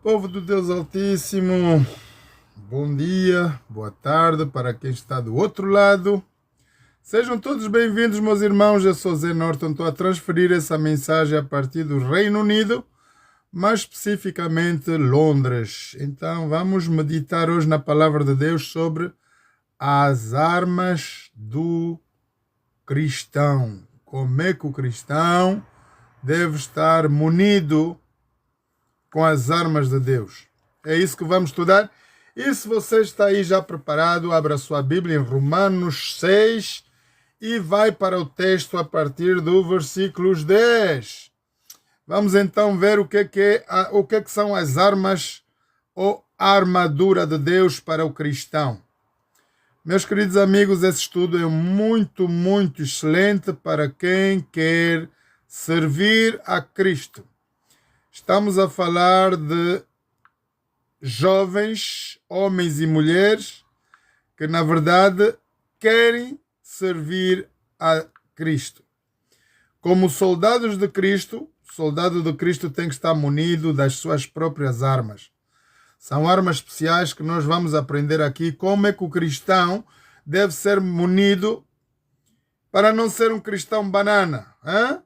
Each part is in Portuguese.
Povo do Deus Altíssimo, bom dia, boa tarde para quem está do outro lado. Sejam todos bem-vindos, meus irmãos. Eu sou Zé Norton, estou a transferir essa mensagem a partir do Reino Unido, mais especificamente Londres. Então vamos meditar hoje na Palavra de Deus sobre as armas do cristão. Como é que o cristão deve estar munido com as armas de Deus. É isso que vamos estudar. E se você está aí já preparado, abra sua Bíblia em Romanos 6 e vai para o texto a partir do versículo 10. Vamos então ver o que são as armas ou armadura de Deus para o cristão. Meus queridos amigos, esse estudo é muito, muito excelente para quem quer servir a Cristo. Estamos a falar de jovens, homens e mulheres, que na verdade querem servir a Cristo. Como soldados de Cristo, o soldado de Cristo tem que estar munido das suas próprias armas. São armas especiais que nós vamos aprender aqui como é que o cristão deve ser munido para não ser um cristão banana, hein?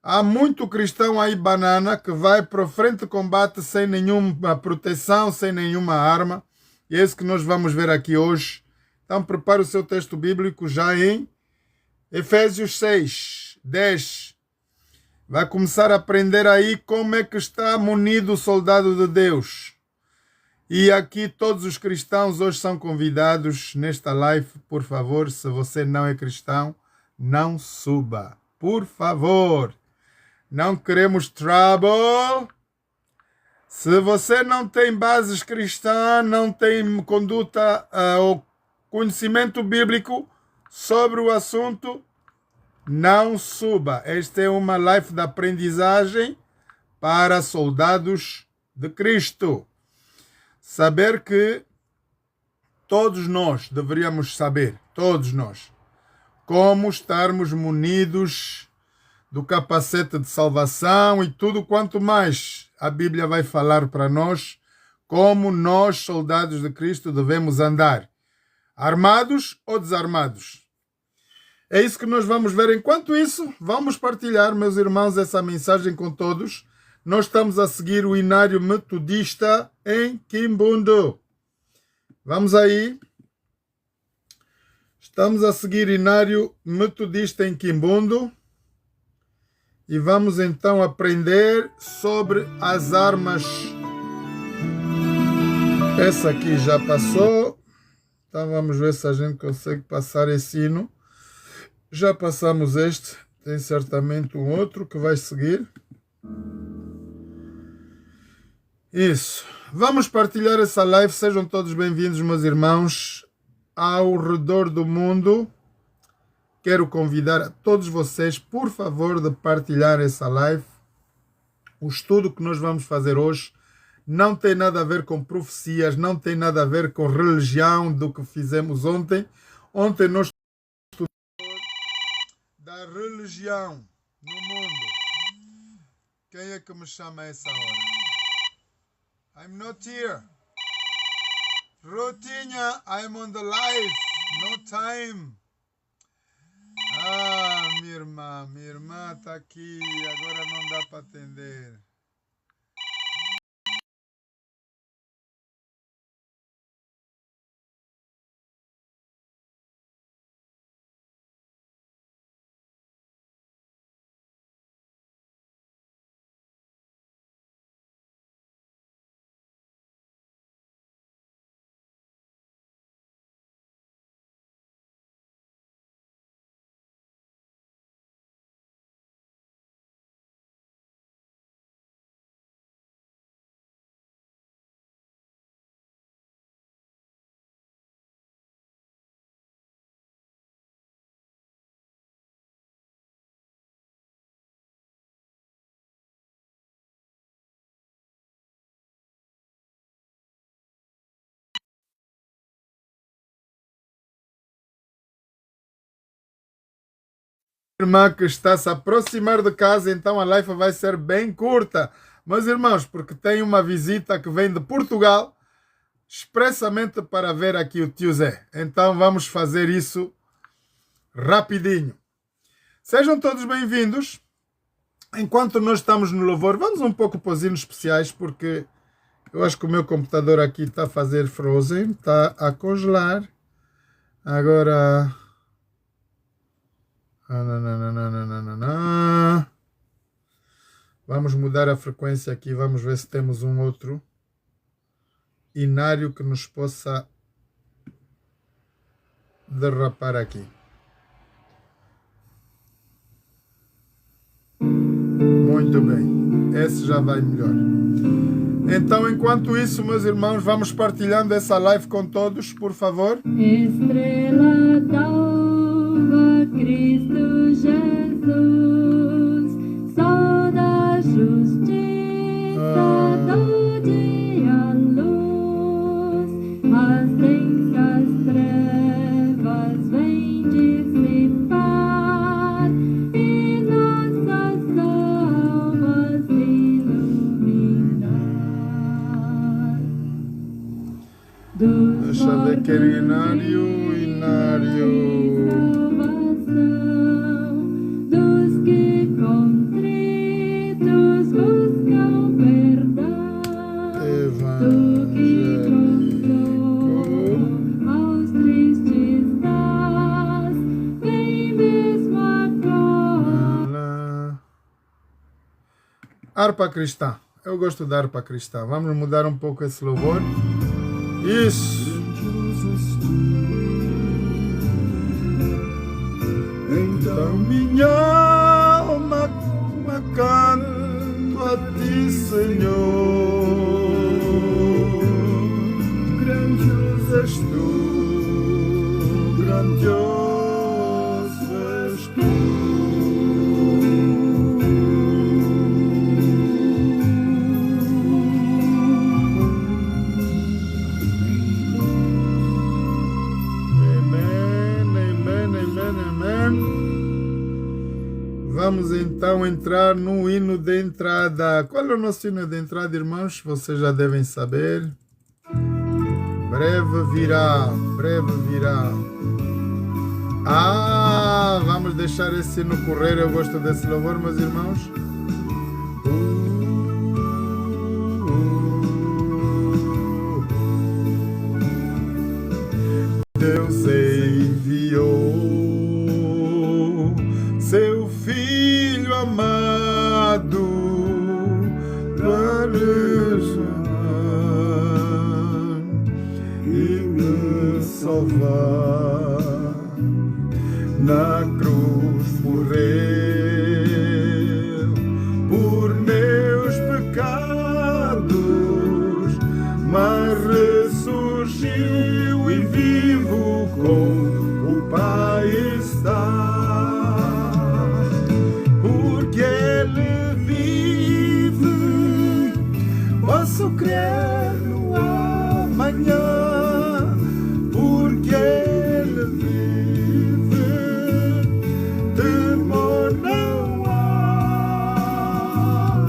Há muito cristão aí banana que vai para o frente de combate sem nenhuma proteção, sem nenhuma arma. E é isso que nós vamos ver aqui hoje. Então prepare o seu texto bíblico já em Efésios 6, 10. Vai começar a aprender aí como é que está munido o soldado de Deus. E aqui todos os cristãos hoje são convidados nesta live. Por favor, se você não é cristão, não suba. Por favor. Não queremos trouble. Se você não tem bases cristãs, não tem conduta ou conhecimento bíblico sobre o assunto, não suba. Esta é uma live de aprendizagem para soldados de Cristo. Saber que todos nós deveríamos saber, todos nós, como estarmos munidos do capacete de salvação e tudo quanto mais a Bíblia vai falar para nós, como nós, soldados de Cristo, devemos andar, armados ou desarmados. É isso que nós vamos ver. Enquanto isso, vamos partilhar, meus irmãos, essa mensagem com todos. Nós estamos a seguir o Inário Metodista em Quimbundo. Vamos aí. Estamos a seguir Inário Metodista em Quimbundo. E vamos então aprender sobre as armas. Essa aqui já passou. Então vamos ver se a gente consegue passar esse hino. Já passamos este. Tem certamente um outro que vai seguir. Isso. Vamos partilhar essa live. Sejam todos bem-vindos, meus irmãos, ao redor do mundo. Quero convidar a todos vocês, por favor, de partilhar essa live. O estudo que nós vamos fazer hoje não tem nada a ver com profecias, não tem nada a ver com religião do que fizemos ontem. Ontem nós estudamos da religião no mundo. Quem é que me chama a essa hora? I'm not here. Rotinha, I'm on the live. No time. Ah, minha irmã está aqui. Agora não dá para atender. Irmã que está a se aproximar de casa, então a live vai ser bem curta. Meus irmãos, porque tem uma visita que vem de Portugal, expressamente para ver aqui o tio Zé. Então vamos fazer isso rapidinho. Sejam todos bem-vindos. Enquanto nós estamos no louvor, vamos um pouco para os hinos especiais, porque eu acho que o meu computador aqui está a fazer frozen, está a congelar. Agora... Vamos mudar a frequência aqui. Vamos ver se temos um outro inário que nos possa derrapar aqui. Muito bem. Esse já vai melhor. Então, enquanto isso, meus irmãos, vamos partilhando essa live com todos, por favor. Estrela d'alva, Cristo Jesus, sol da justiça, do dia luz, as densas trevas vêm dissipar e nossas almas iluminar. Deixa eu ver que era inário. Dos que contritos buscam perdão, tu que consolo aos tristes das, vem mesmo agora. Harpa cristã. Eu gosto da harpa cristã. Vamos mudar um pouco esse louvor. Isso. Então minha alma canto a ti, Senhor. Grandioso és tu, grandioso és tu. Vamos então entrar no hino de entrada. Qual é o nosso hino de entrada, irmãos? Vocês já devem saber. Breve virá, breve virá. Vamos deixar esse hino correr. Eu gosto desse louvor, meus irmãos. Deus enviou seu Filho amado para nos amar e me salvar. Na cruz morreu por meus pecados, mas ressurgiu e vivo com o Pai está. Porque Ele vive, posso crer no amanhã. Porque Ele vive, temor não há.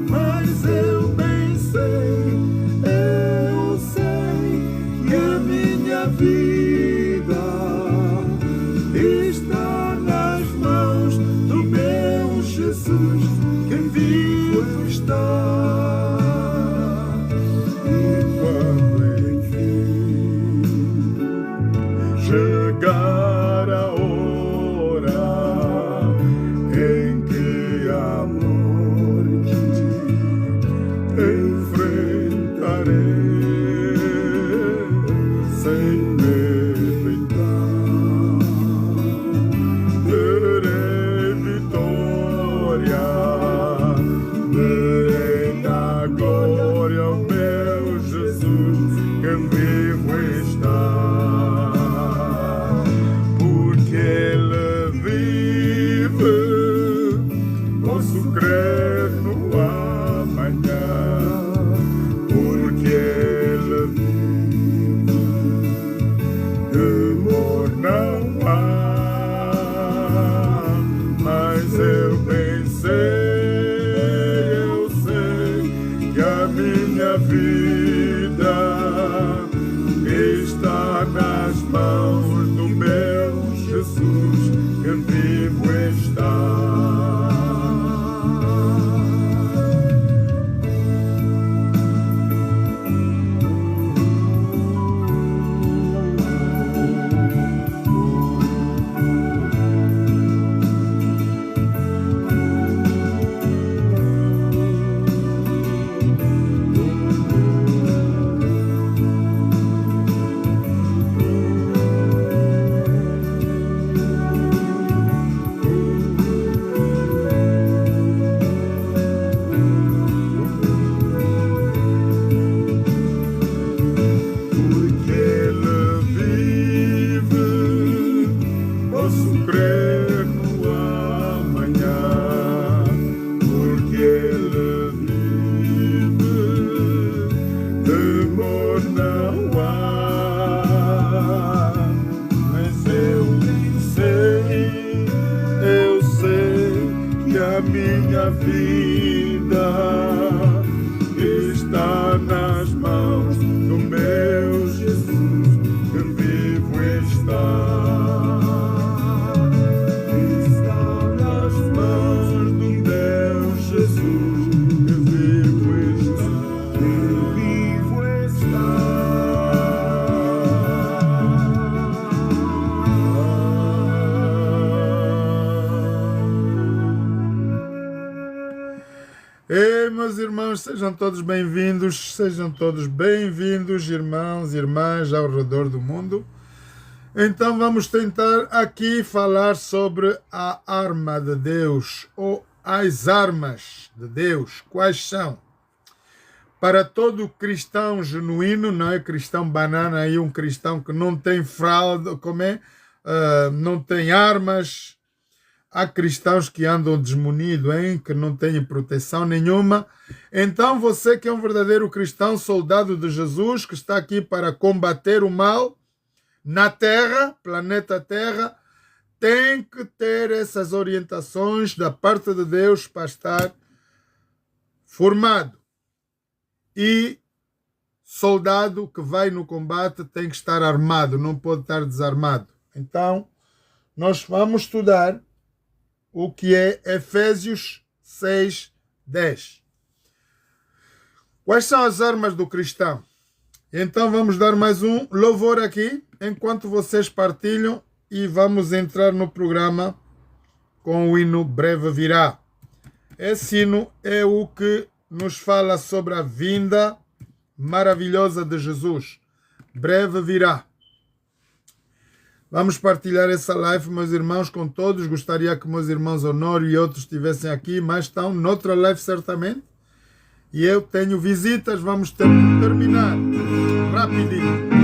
Mas eu bem sei que a minha vida está nas mãos do meu Jesus, que vivo está. E quando enfim chegar a hora em que a morte enfrentarei sem medo então, terei vitória, verei na glória o meu Jesus, que vivo está. Porque Ele vive, posso crer no amanhã. Porque Ele vive, temor não há. Mas eu bem sei que a minha vida está nas mãos do meu Jesus, que vivo está. Porque Ele vive, posso crer no amanhã. Porque Ele vive, temor não há. Mas eu sei que a minha vida está nas mãos do meu Jesus, que vivo está. Está nas mãos do meu Jesus, que vivo está. Que vivo está. Ei, meus irmãos, sejam todos bem-vindos, irmãos e irmãs ao redor do mundo. Então vamos tentar aqui falar sobre a arma de Deus, ou as armas de Deus. Quais são? Para todo cristão genuíno, não é cristão banana, aí um cristão que não tem fraude, não tem armas. Há cristãos que andam desmunidos, que não têm proteção nenhuma. Então você que é um verdadeiro cristão, soldado de Jesus, que está aqui para combater o mal na Terra, planeta Terra, tem que ter essas orientações da parte de Deus para estar formado. E soldado que vai no combate tem que estar armado, não pode estar desarmado. Então, nós vamos estudar o que é Efésios 6:10. Quais são as armas do cristão? Então vamos dar mais um louvor aqui, enquanto vocês partilham, e vamos entrar no programa com o hino Breve Virá. Esse hino é o que nos fala sobre a vinda maravilhosa de Jesus. Breve virá. Vamos partilhar essa live, meus irmãos, com todos. Gostaria que meus irmãos Honório e outros estivessem aqui, mas estão noutra live certamente. E eu tenho visitas, vamos ter que terminar rapidinho.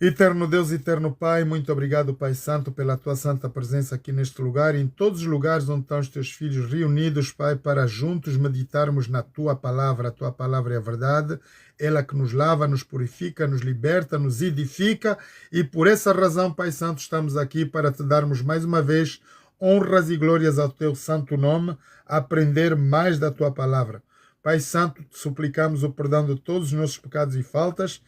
Eterno Deus, eterno Pai, muito obrigado, Pai Santo, pela tua santa presença aqui neste lugar e em todos os lugares onde estão os teus filhos reunidos, Pai, para juntos meditarmos na tua palavra. A tua palavra é a verdade, ela que nos lava, nos purifica, nos liberta, nos edifica, e por essa razão, Pai Santo, estamos aqui para te darmos mais uma vez honras e glórias ao teu santo nome, a aprender mais da tua palavra. Pai Santo, te suplicamos o perdão de todos os nossos pecados e faltas.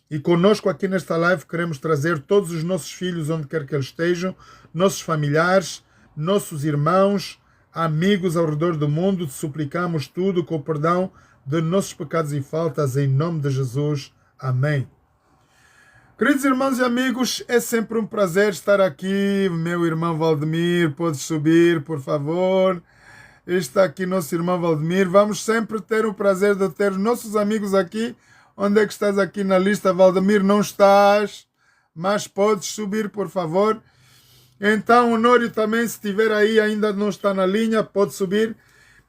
E conosco aqui nesta live queremos trazer todos os nossos filhos, onde quer que eles estejam, nossos familiares, nossos irmãos, amigos ao redor do mundo. Te suplicamos tudo com o perdão de nossos pecados e faltas, em nome de Jesus. Amém. Queridos irmãos e amigos, é sempre um prazer estar aqui. Meu irmão Valdemir, pode subir, por favor. Está aqui nosso irmão Valdemir. Vamos sempre ter o prazer de ter nossos amigos aqui. Onde é que estás aqui na lista, Valdemir? Não estás, mas podes subir, por favor. Então, o Nório também, se estiver aí, ainda não está na linha, pode subir.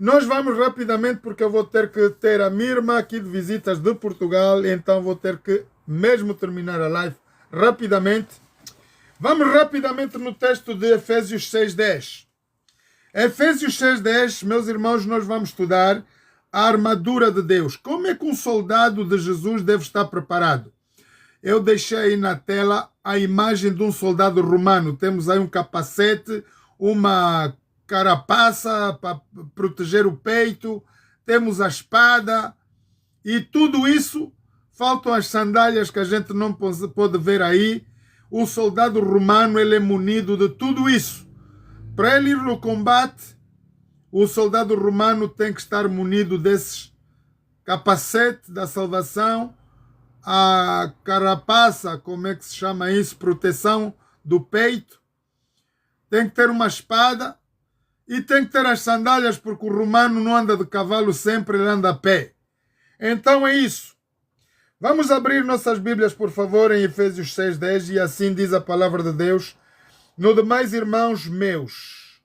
Nós vamos rapidamente, porque eu vou ter que ter a minha irmã aqui de visitas de Portugal, então vou ter que mesmo terminar a live rapidamente. Vamos rapidamente no texto de Efésios 6:10. Efésios 6:10, meus irmãos, nós vamos estudar a armadura de Deus. Como é que um soldado de Jesus deve estar preparado? Eu deixei aí na tela a imagem de um soldado romano. Temos aí um capacete, uma carapaça para proteger o peito, temos a espada e tudo isso. Faltam as sandálias que a gente não pode ver aí. O soldado romano, ele é munido de tudo isso. Para ele ir no combate, o soldado romano tem que estar munido desses capacete da salvação, a carapaça, como é que se chama isso? Proteção do peito. Tem que ter uma espada e tem que ter as sandálias, porque o romano não anda de cavalo sempre, ele anda a pé. Então é isso. Vamos abrir nossas Bíblias, por favor, em Efésios 6:10, e assim diz a palavra de Deus. No demais, irmãos meus,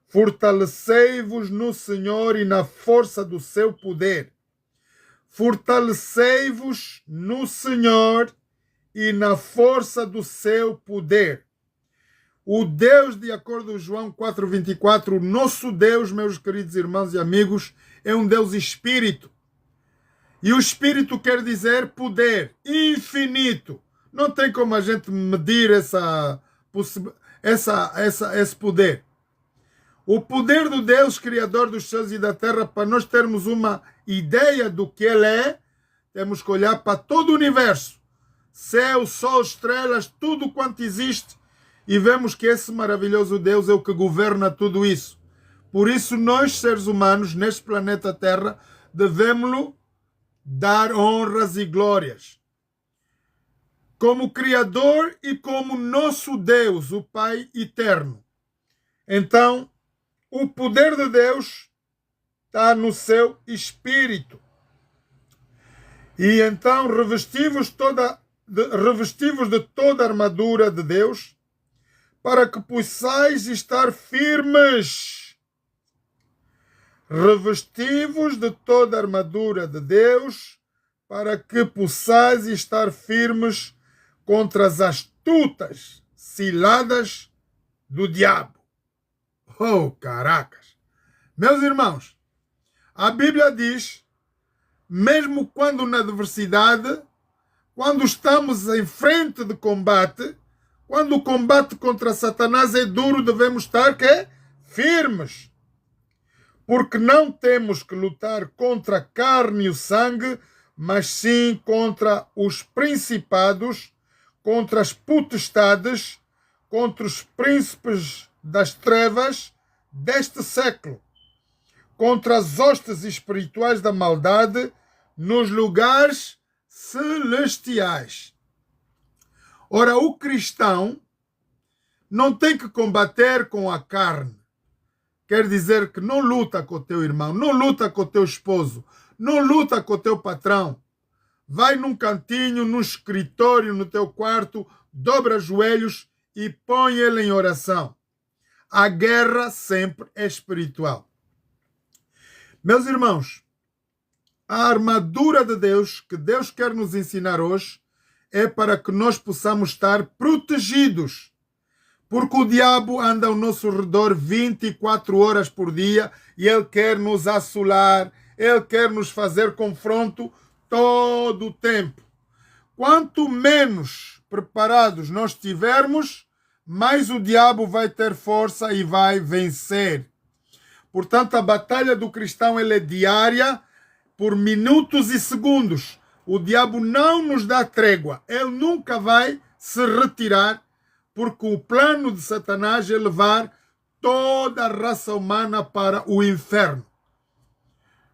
fortalecei-vos no Senhor e na força do seu poder. Fortalecei-vos no Senhor e na força do seu poder. O Deus, de acordo com João 4:24, o nosso Deus, meus queridos irmãos e amigos, é um Deus espírito. E o espírito quer dizer poder infinito. Não tem como a gente medir esse poder. O poder do Deus, Criador dos céus e da terra, para nós termos uma ideia do que Ele é, temos que olhar para todo o universo. Céu, sol, estrelas, tudo quanto existe. E vemos que esse maravilhoso Deus é o que governa tudo isso. Por isso, nós, seres humanos, neste planeta Terra, devemos-lhe dar honras e glórias. Como Criador e como nosso Deus, o Pai eterno. Então, o poder de Deus está no seu espírito. E então revestivos de toda a armadura de Deus, para que possais estar firmes. Revestivos de toda a armadura de Deus, para que possais estar firmes contra as astutas ciladas do diabo. Oh, caracas! Meus irmãos, a Bíblia diz, mesmo quando na adversidade, quando estamos em frente de combate, quando o combate contra Satanás é duro, devemos estar firmes. Porque não temos que lutar contra a carne e o sangue, mas sim contra os principados, contra as potestades, contra os príncipes das trevas deste século, contra as hostes espirituais da maldade nos lugares celestiais. Ora, o cristão não tem que combater com a carne. Quer dizer que não luta com o teu irmão, não luta com o teu esposo, não luta com o teu patrão. Vai num cantinho, num escritório, no teu quarto, dobra os joelhos e põe ele em oração. A guerra sempre é espiritual. Meus irmãos, a armadura de Deus, que Deus quer nos ensinar hoje, é para que nós possamos estar protegidos. Porque o diabo anda ao nosso redor 24 horas por dia e ele quer nos assolar, ele quer nos fazer confronto todo o tempo. Quanto menos preparados nós estivermos, mais o diabo vai ter força e vai vencer. Portanto, a batalha do cristão ela é diária, por minutos e segundos. O diabo não nos dá trégua. Ele nunca vai se retirar, porque o plano de Satanás é levar toda a raça humana para o inferno.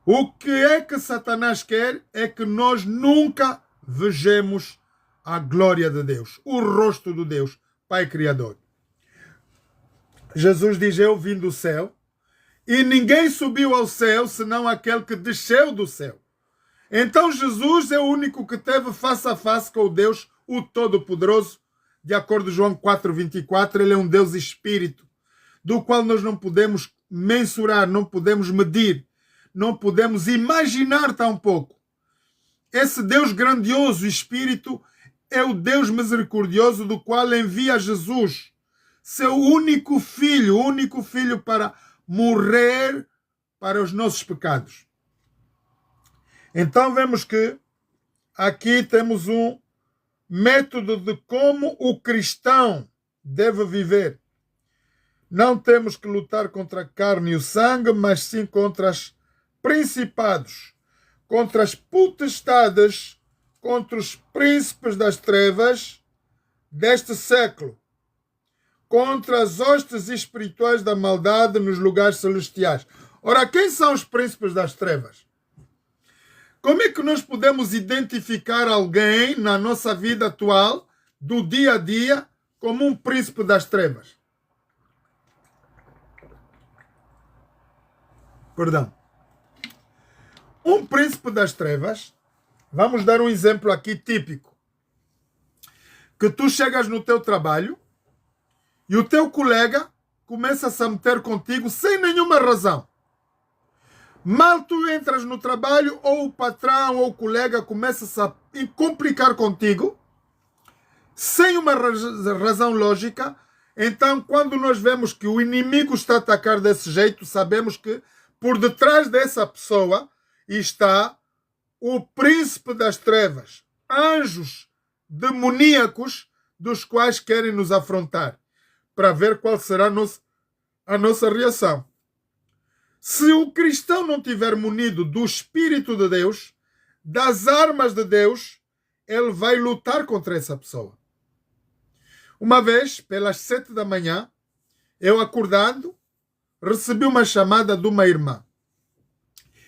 O que é que Satanás quer é que nós nunca vejamos a glória de Deus, o rosto de Deus, Pai Criador. Jesus diz, eu vim do céu, e ninguém subiu ao céu senão aquele que desceu do céu. Então Jesus é o único que teve face a face com o Deus, o Todo-Poderoso. De acordo com João 4:24, ele é um Deus espírito, do qual nós não podemos mensurar, não podemos medir, não podemos imaginar tampouco. Esse Deus grandioso, espírito, é o Deus misericordioso, do qual envia Jesus, seu único filho para morrer para os nossos pecados. Então vemos que aqui temos um método de como o cristão deve viver. Não temos que lutar contra a carne e o sangue, mas sim contra os principados, contra as potestades, contra os príncipes das trevas deste século, contra as hostes espirituais da maldade nos lugares celestiais. Ora, quem são os príncipes das trevas? Como é que nós podemos identificar alguém na nossa vida atual, do dia a dia, como um príncipe das trevas? Perdão. Um príncipe das trevas, vamos dar um exemplo aqui típico. Que tu chegas no teu trabalho e o teu colega começa a se meter contigo sem nenhuma razão. Mal tu entras no trabalho, ou o patrão ou o colega começa a complicar contigo, sem uma razão lógica. Então, quando nós vemos que o inimigo está a atacar desse jeito, sabemos que por detrás dessa pessoa está o príncipe das trevas, anjos demoníacos dos quais querem nos afrontar, para ver qual será a nossa reação. Se o cristão não tiver munido do Espírito de Deus, das armas de Deus, ele vai lutar contra essa pessoa. Uma vez, pelas 7 da manhã, eu acordando, recebi uma chamada de uma irmã.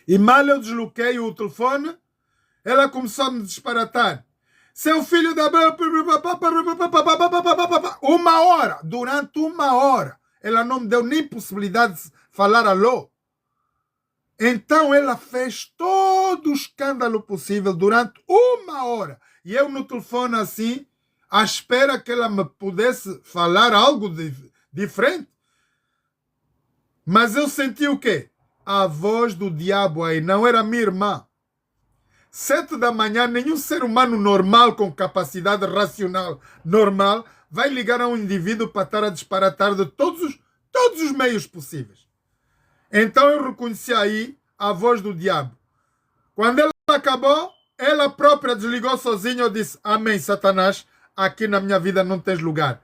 E mal eu desloquei o telefone, ela começou a me disparatar. Seu filho da... Durante uma hora, ela não me deu nem possibilidade de falar alô. Então ela fez todo o escândalo possível durante uma hora. E eu no telefone assim, à espera que ela me pudesse falar algo diferente. Mas eu senti o quê? A voz do diabo aí, não era minha irmã. 7 da manhã, nenhum ser humano normal, com capacidade racional normal, vai ligar a um indivíduo para estar a disparatar de todos os meios possíveis. Então eu reconheci aí a voz do diabo. Quando ela acabou, ela própria desligou sozinha e disse: amém, Satanás, aqui na minha vida não tens lugar.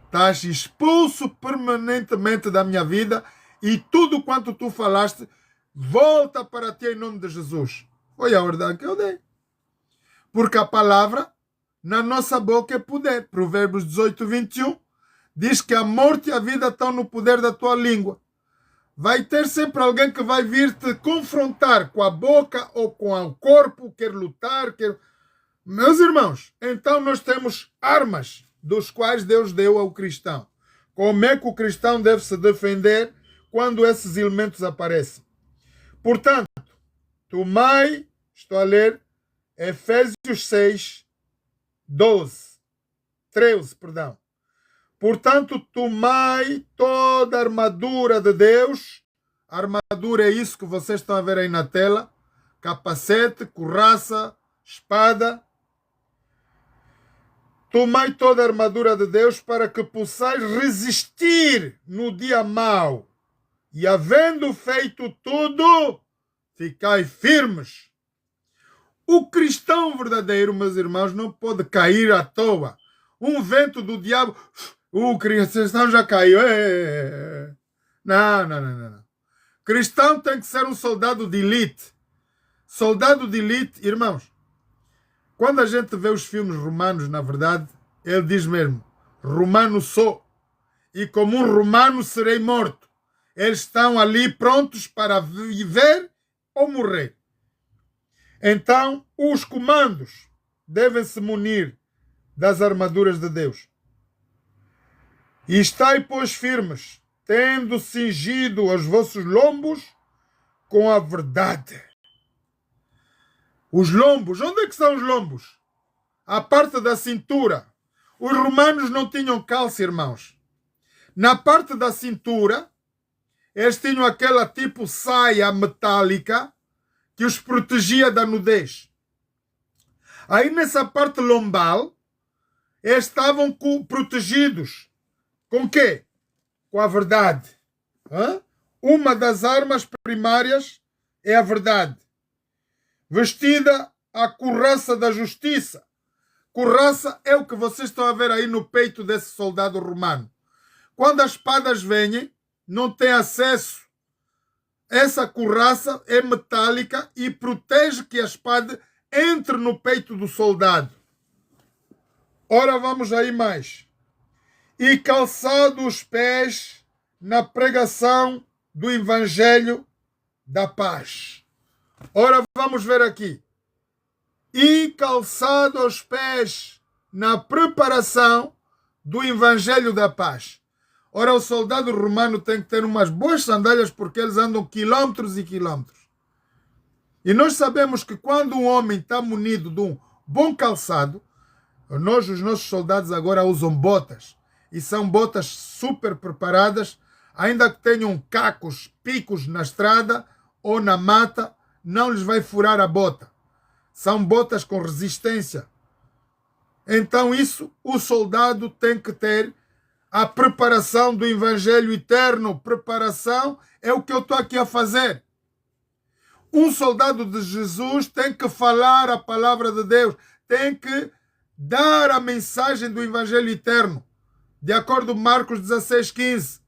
Estás expulso permanentemente da minha vida e tudo quanto tu falaste volta para ti em nome de Jesus. Foi a ordem que eu dei. Porque a palavra na nossa boca é poder. Provérbios 18, 21 diz que a morte e a vida estão no poder da tua língua. Vai ter sempre alguém que vai vir te confrontar com a boca ou com o corpo, quer lutar, quer... Meus irmãos, então nós temos armas dos quais Deus deu ao cristão. Como é que o cristão deve se defender quando esses elementos aparecem? Portanto, tomai, estou a ler, Efésios 6, 13, perdão. Portanto, tomai toda a armadura de Deus. A armadura é isso que vocês estão a ver aí na tela. Capacete, couraça, espada. Tomai toda a armadura de Deus para que possais resistir no dia mau. E havendo feito tudo, ficai firmes. O cristão verdadeiro, meus irmãos, não pode cair à toa. Um vento do diabo... O cristão já caiu. Não. Cristão tem que ser um soldado de elite. Soldado de elite, irmãos. Quando a gente vê os filmes romanos, na verdade, ele diz mesmo: romano sou, e como um romano serei morto. Eles estão ali prontos para viver ou morrer. Então, os comandos devem se munir das armaduras de Deus. E estai, pois, firmes, tendo cingido os vossos lombos com a verdade. Os lombos, onde é que são os lombos? A parte da cintura. Os romanos não tinham calça, irmãos. Na parte da cintura, eles tinham aquela tipo saia metálica que os protegia da nudez. Aí nessa parte lombal, eles estavam protegidos. Com quê? Com a verdade. Uma das armas primárias é a verdade. Vestida a couraça da justiça. Couraça é o que vocês estão a ver aí no peito desse soldado romano. Quando as espadas vêm, não tem acesso. Essa couraça é metálica e protege que a espada entre no peito do soldado. Ora, vamos aí mais. E calçado os pés na pregação do Evangelho da paz. Ora, vamos ver aqui. E calçado os pés na preparação do Evangelho da paz. Ora, o soldado romano tem que ter umas boas sandálias porque eles andam quilômetros e quilômetros. E nós sabemos que quando um homem está munido de um bom calçado, os nossos soldados agora usam botas. E são botas super preparadas, ainda que tenham cacos, picos na estrada ou na mata, não lhes vai furar a bota. São botas com resistência. Então isso o soldado tem que ter. A preparação do Evangelho eterno. Preparação é o que eu estou aqui a fazer. Um soldado de Jesus tem que falar a palavra de Deus. Tem que dar a mensagem do Evangelho eterno. De acordo com Marcos 16:15.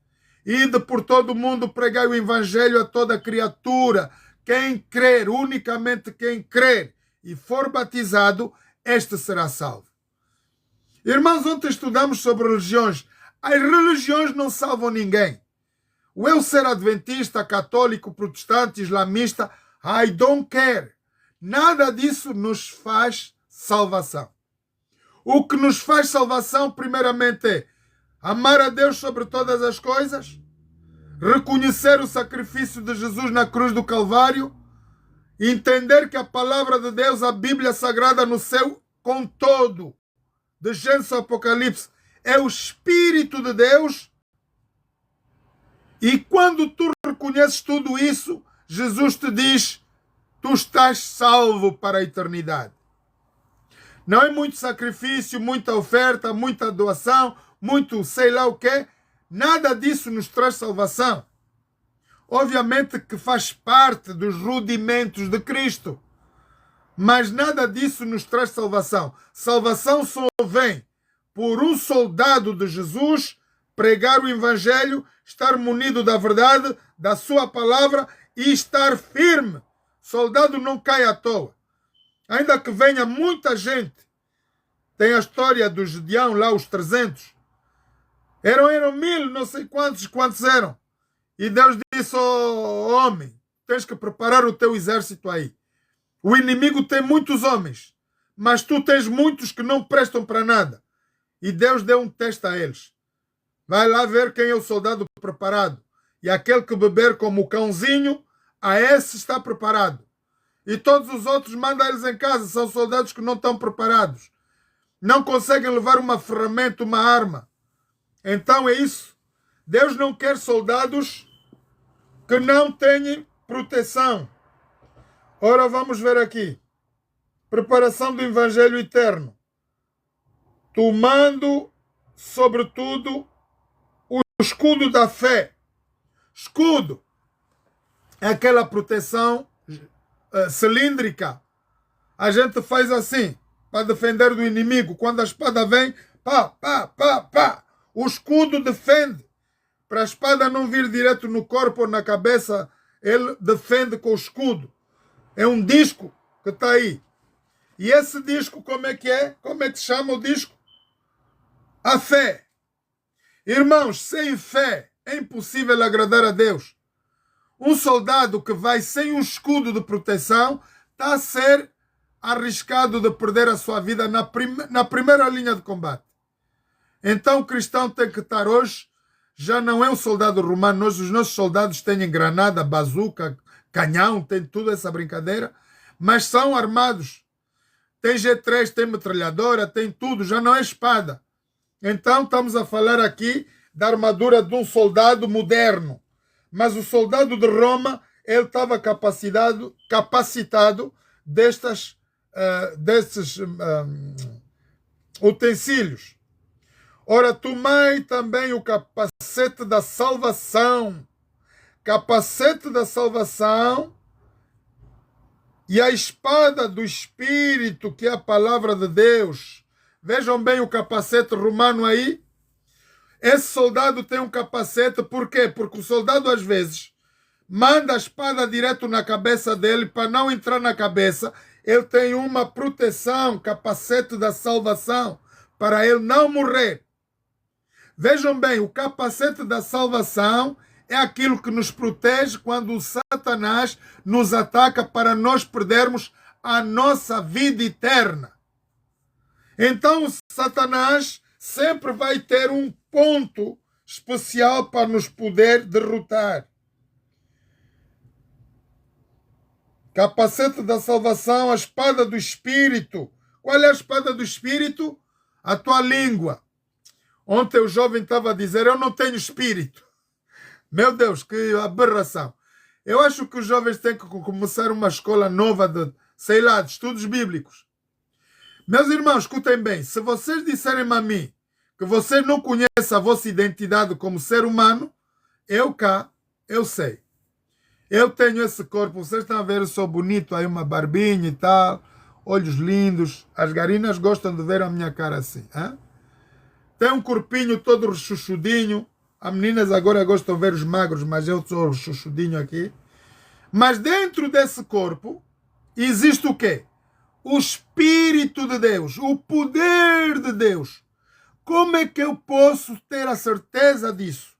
Ide por todo o mundo, pregai o Evangelho a toda criatura. Quem crer, unicamente quem crer e for batizado, este será salvo. Irmãos, ontem estudamos sobre religiões. As religiões não salvam ninguém. O eu ser adventista, católico, protestante, islamista, I don't care. Nada disso nos faz salvação. O que nos faz salvação, primeiramente, é amar a Deus sobre todas as coisas, reconhecer o sacrifício de Jesus na cruz do Calvário, entender que a palavra de Deus, a Bíblia Sagrada no seu com todo, de Gênesis ao Apocalipse, é o Espírito de Deus. E quando tu reconheces tudo isso, Jesus te diz, tu estás salvo para a eternidade. Não é muito sacrifício, muita oferta, muita doação, muito sei lá o quê. Nada disso nos traz salvação. Obviamente que faz parte dos rudimentos de Cristo. Mas nada disso nos traz salvação. Salvação só vem por um soldado de Jesus pregar o Evangelho, estar munido da verdade, da sua palavra e estar firme. Soldado não cai à toa. Ainda que venha muita gente. Tem a história do Gedeão lá, os 300. Eram 1000, não sei quantos eram. E Deus disse, homem, tens que preparar o teu exército aí. O inimigo tem muitos homens, mas tu tens muitos que não prestam para nada. E Deus deu um teste a eles. Vai lá ver quem é o soldado preparado. E aquele que beber como o cãozinho, a esse está preparado. E todos os outros manda eles em casa. São soldados que não estão preparados. Não conseguem levar uma ferramenta, uma arma. Então é isso. Deus não quer soldados que não tenham proteção. Ora, vamos ver aqui. Preparação do Evangelho eterno. Tomando, sobretudo, o escudo da fé. Escudo é aquela proteção cilíndrica. A gente faz assim, para defender do inimigo. Quando a espada vem, pá, pá, pá, pá. O escudo defende. Para a espada não vir direto no corpo ou na cabeça, ele defende com o escudo. É um disco que está aí. E esse disco, como é que é? Como é que se chama o disco? A fé. Irmãos, sem fé é impossível agradar a Deus. Um soldado que vai sem um escudo de proteção está a ser arriscado de perder a sua vida na primeira linha de combate. Então o cristão tem que estar hoje, já não é um soldado romano, os nossos soldados têm granada, bazuca, canhão, tem tudo essa brincadeira, mas são armados. Tem G3, tem metralhadora, tem tudo, já não é espada. Então estamos a falar aqui da armadura de um soldado moderno. Mas o soldado de Roma, ele estava capacitado desses utensílios. Ora, tomai também o capacete da salvação. Capacete da salvação e a espada do Espírito, que é a palavra de Deus. Vejam bem o capacete romano aí. Esse soldado tem um capacete, por quê? Porque o soldado às vezes manda a espada direto na cabeça dele para não entrar na cabeça. Ele tem uma proteção, capacete da salvação, para ele não morrer. Vejam bem, o capacete da salvação é aquilo que nos protege quando o Satanás nos ataca para nós perdermos a nossa vida eterna. Então o Satanás sempre vai ter um ponto especial para nos poder derrotar. Capacete da salvação, a espada do Espírito. Qual é a espada do Espírito? A tua língua. Ontem o jovem estava a dizer, eu não tenho espírito. Meu Deus, que aberração. Eu acho que os jovens têm que começar uma escola nova de, sei lá, de estudos bíblicos. Meus irmãos, escutem bem. Se vocês disserem a mim que vocês não conhecem a vossa identidade como ser humano, eu sei. Eu tenho esse corpo. Vocês estão a ver, eu sou bonito, aí uma barbinha e tal, olhos lindos. As garinas gostam de ver a minha cara assim. Hein? Tem um corpinho todo rechuchudinho. As meninas agora gostam de ver os magros, mas eu sou rechuchudinho aqui. Mas dentro desse corpo existe o quê? O Espírito de Deus, o poder de Deus. Como é que eu posso ter a certeza disso?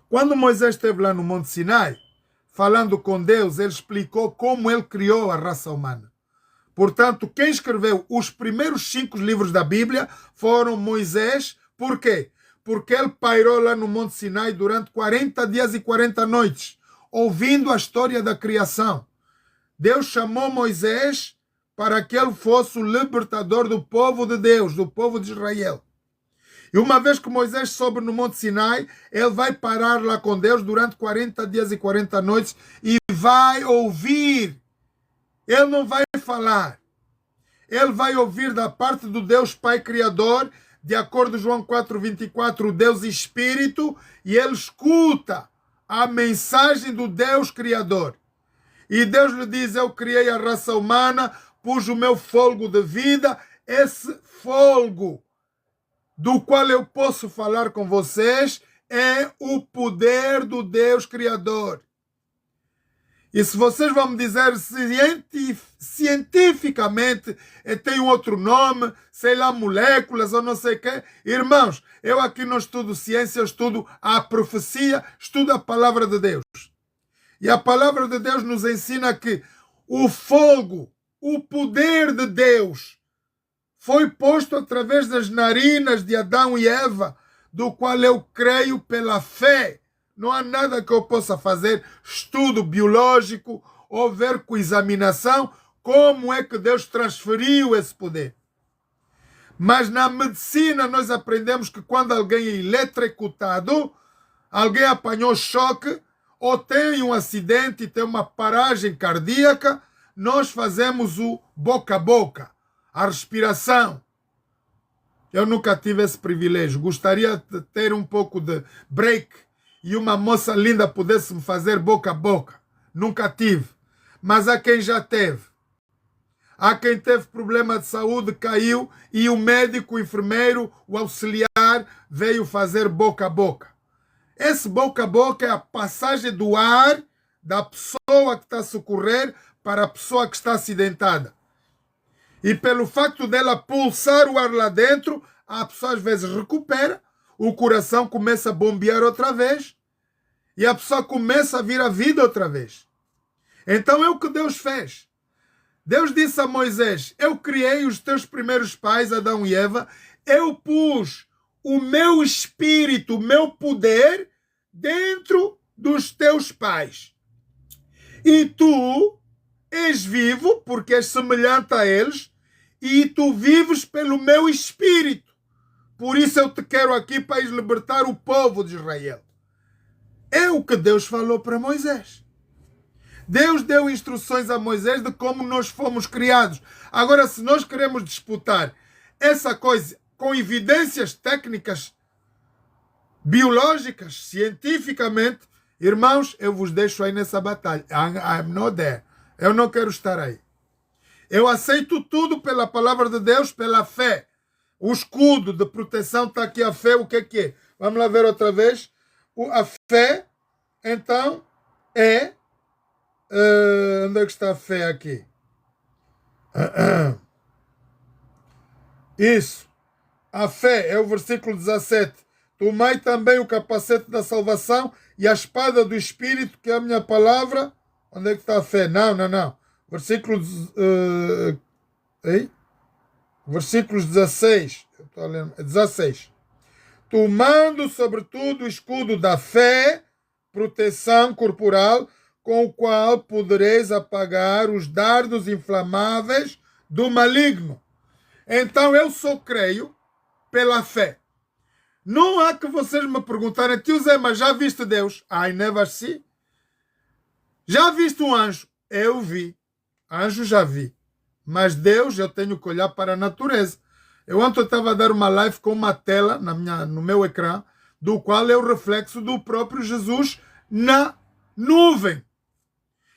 Quando Moisés esteve lá no Monte Sinai, falando com Deus, ele explicou como ele criou a raça humana. Portanto, quem escreveu os primeiros 5 livros da Bíblia foram Moisés. Por quê? Porque ele pairou lá no Monte Sinai durante 40 dias e 40 noites, ouvindo a história da criação. Deus chamou Moisés para que ele fosse o libertador do povo de Deus, do povo de Israel. E uma vez que Moisés sobe no Monte Sinai, ele vai parar lá com Deus durante 40 dias e 40 noites e vai ouvir. Ele não vai falar. Ele vai ouvir da parte do Deus Pai Criador, de acordo com João 4:24, o Deus Espírito, e ele escuta a mensagem do Deus Criador. E Deus lhe diz, eu criei a raça humana, pus o meu fôlego de vida, esse fôlego do qual eu posso falar com vocês é o poder do Deus Criador. E se vocês vão me dizer cientificamente tem um outro nome, sei lá, moléculas ou não sei o quê, irmãos, eu aqui não estudo ciência, eu estudo a profecia, estudo a palavra de Deus. E a palavra de Deus nos ensina que o fogo, o poder de Deus, foi posto através das narinas de Adão e Eva, do qual eu creio pela fé. Não há nada que eu possa fazer, estudo biológico ou ver com examinação, como é que Deus transferiu esse poder. Mas na medicina nós aprendemos que quando alguém é eletrocutado, alguém apanhou choque, ou tem um acidente e tem uma paragem cardíaca, nós fazemos o boca a boca, a respiração. Eu nunca tive esse privilégio. Gostaria de ter um pouco de break e uma moça linda pudesse me fazer boca a boca. Nunca tive. Mas há quem já teve. Há quem teve problema de saúde, caiu e o médico, o enfermeiro, o auxiliar veio fazer boca a boca. Esse boca a boca é a passagem do ar da pessoa que está a socorrer para a pessoa que está acidentada. E pelo facto dela pulsar o ar lá dentro, a pessoa às vezes recupera, o coração começa a bombear outra vez e a pessoa começa a vir à vida outra vez. Então é o que Deus fez. Deus disse a Moisés, eu criei os teus primeiros pais, Adão e Eva, eu pus o meu espírito, o meu poder dentro dos teus pais. E tu és vivo, porque és semelhante a eles, e tu vives pelo meu espírito. Por isso eu te quero aqui para libertar o povo de Israel. É o que Deus falou para Moisés. Deus deu instruções a Moisés de como nós fomos criados. Agora, se nós queremos disputar essa coisa com evidências técnicas, biológicas, cientificamente, irmãos, eu vos deixo aí nessa batalha. I'm not there. Eu não quero estar aí. Eu aceito tudo pela palavra de Deus, pela fé. O escudo de proteção está aqui, a fé, o que é? Vamos lá ver outra vez. A fé, então, é... onde é que está a fé aqui? Isso. A fé é o versículo 17. Tomai também o capacete da salvação e a espada do Espírito, que é a minha palavra. Onde é que está a fé? Não. Versículo... Versículos 16. Eu estou a ler, 16. Tomando, sobretudo, o escudo da fé, proteção corporal, com o qual podereis apagar os dardos inflamáveis do maligno. Então, eu só creio pela fé. Não há que vocês me perguntarem, tio Zé, mas já viste Deus? I never see. Já viste um anjo? Eu vi. Anjo já vi. Mas Deus, eu tenho que olhar para a natureza. Eu ontem estava a dar uma live com uma tela no meu ecrã, do qual é o reflexo do próprio Jesus na nuvem.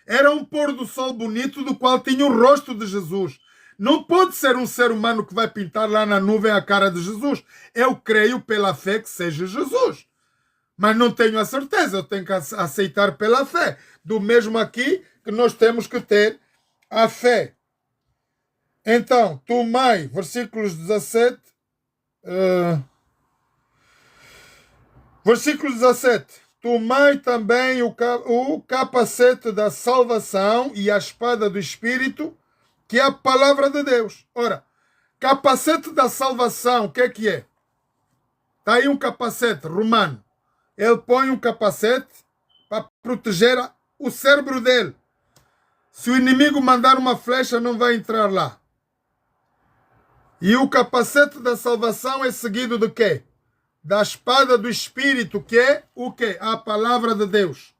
Era um pôr do sol bonito, do qual tinha o rosto de Jesus. Não pode ser um ser humano que vai pintar lá na nuvem a cara de Jesus. Eu creio pela fé que seja Jesus. Mas não tenho a certeza, eu tenho que aceitar pela fé. Do mesmo aqui que nós temos que ter a fé. Então, tomai, versículos 17. Versículo 17. Tomai também o capacete da salvação e a espada do Espírito, que é a palavra de Deus. Ora, capacete da salvação, o que é? Está aí um capacete romano. Ele põe um capacete para proteger o cérebro dele. Se o inimigo mandar uma flecha, não vai entrar lá. E o capacete da salvação é seguido de quê? Da espada do Espírito, que é o quê? A palavra de Deus.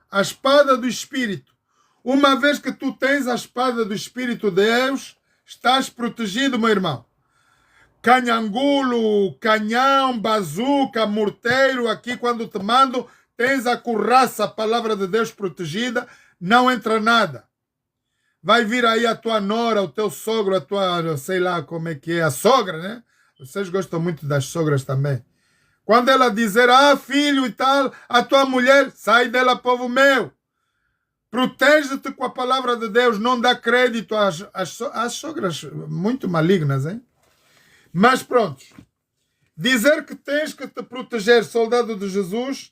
A espada do Espírito. Uma vez que tu tens a espada do Espírito de Deus, estás protegido, meu irmão. Canhangulo, canhão, bazuca, morteiro, aqui quando te mando, tens a couraça, a palavra de Deus protegida, não entra nada. Vai vir aí a tua nora, o teu sogro, a tua, sei lá como é que é, a sogra, né? Vocês gostam muito das sogras também. Quando ela dizer, filho e tal, a tua mulher, sai dela, povo meu. Protege-te com a palavra de Deus, não dá crédito às sogras muito malignas, hein? Mas pronto. Dizer que tens que te proteger, soldado de Jesus,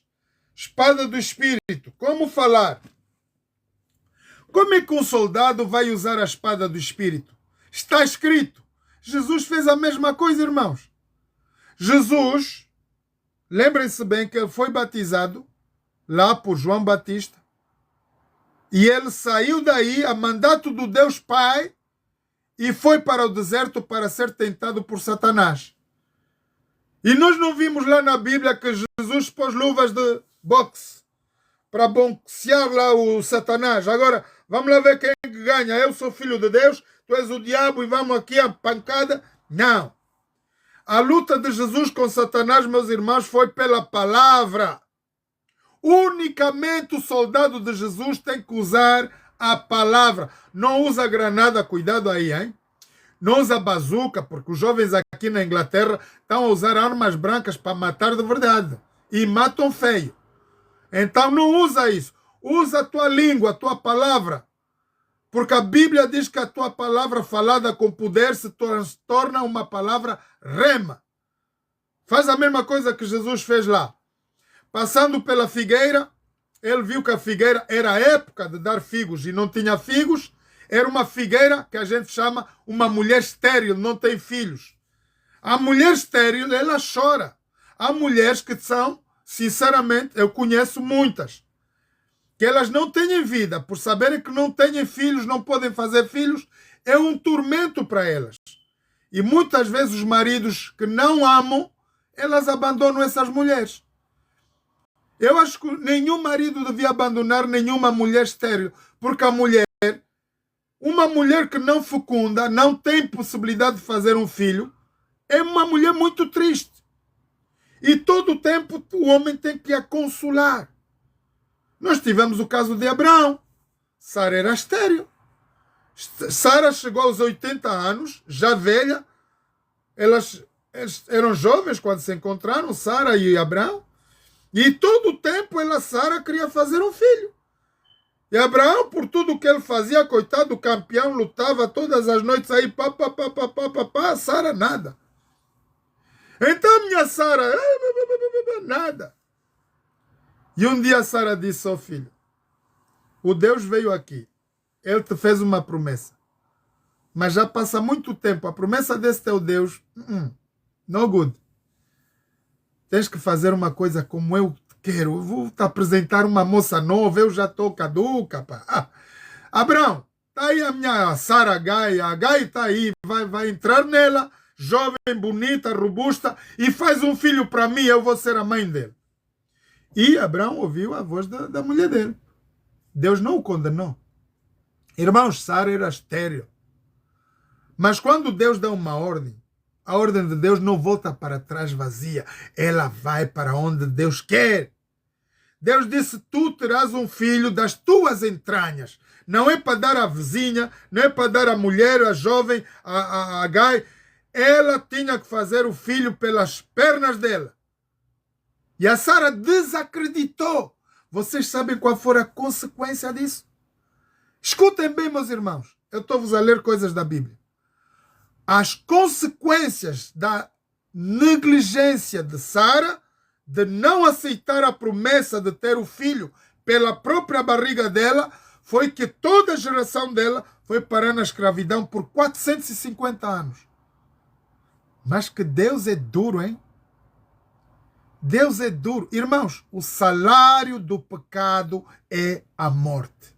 espada do Espírito. Como falar? Como é que um soldado vai usar a espada do Espírito? Está escrito. Jesus fez a mesma coisa, irmãos. Jesus, lembrem-se bem que ele foi batizado lá por João Batista e ele saiu daí a mandato do Deus Pai e foi para o deserto para ser tentado por Satanás. E nós não vimos lá na Bíblia que Jesus pôs luvas de boxe para boxear lá o Satanás. Agora, vamos lá ver quem ganha. Eu sou filho de Deus, tu és o diabo e vamos aqui a pancada. Não. A luta de Jesus com Satanás, meus irmãos, foi pela palavra. Unicamente o soldado de Jesus tem que usar a palavra. Não usa granada, cuidado aí, hein? Não usa bazuca, porque os jovens aqui na Inglaterra estão a usar armas brancas para matar de verdade. E matam feio. Então não usa isso. Usa a tua língua, a tua palavra. Porque a Bíblia diz que a tua palavra falada com poder se torna uma palavra rema. Faz a mesma coisa que Jesus fez lá. Passando pela figueira, ele viu que a figueira era a época de dar figos e não tinha figos. Era uma figueira que a gente chama uma mulher estéril, não tem filhos. A mulher estéril, ela chora. Há mulheres que são, sinceramente, eu conheço muitas, que elas não têm vida, por saberem que não têm filhos, não podem fazer filhos, é um tormento para elas. E muitas vezes os maridos que não amam, elas abandonam essas mulheres. Eu acho que nenhum marido devia abandonar nenhuma mulher estéril, porque a mulher, uma mulher que não fecunda, não tem possibilidade de fazer um filho, é uma mulher muito triste. E todo o tempo o homem tem que a consolar. Nós tivemos o caso de Abraão. Sara era estéril. Sara chegou aos 80 anos, já velha. Eles eram jovens quando se encontraram, Sara e Abraão. E todo o tempo Sara queria fazer um filho. E Abraão, por tudo que ele fazia, coitado do campeão, lutava todas as noites aí, Sara nada. Então minha Sara, nada. E um dia Sara disse ao filho, o Deus veio aqui, ele te fez uma promessa, mas já passa muito tempo, a promessa desse teu Deus, no good. Tens que fazer uma coisa como eu quero. Eu vou te apresentar uma moça nova, eu já estou caduca, pá. Abraão, tá aí a minha Sara Agai, a Agai tá aí, vai entrar nela, jovem, bonita, robusta, e faz um filho para mim, eu vou ser a mãe dele. E Abraão ouviu a voz da mulher dele. Deus não o condenou. Irmãos, Sara era estéril. Mas quando Deus dá uma ordem, a ordem de Deus não volta para trás vazia. Ela vai para onde Deus quer. Deus disse, tu terás um filho das tuas entranhas. Não é para dar à vizinha, não é para dar à mulher, à jovem, a Agai. Ela tinha que fazer o filho pelas pernas dela. E a Sara desacreditou. Vocês sabem qual foi a consequência disso? Escutem bem, meus irmãos. Eu estou-vos a ler coisas da Bíblia. As consequências da negligência de Sara, de não aceitar a promessa de ter o filho pela própria barriga dela, foi que toda a geração dela foi parar na escravidão por 450 anos. Mas que Deus é duro, hein? Deus é duro. Irmãos, o salário do pecado é a morte.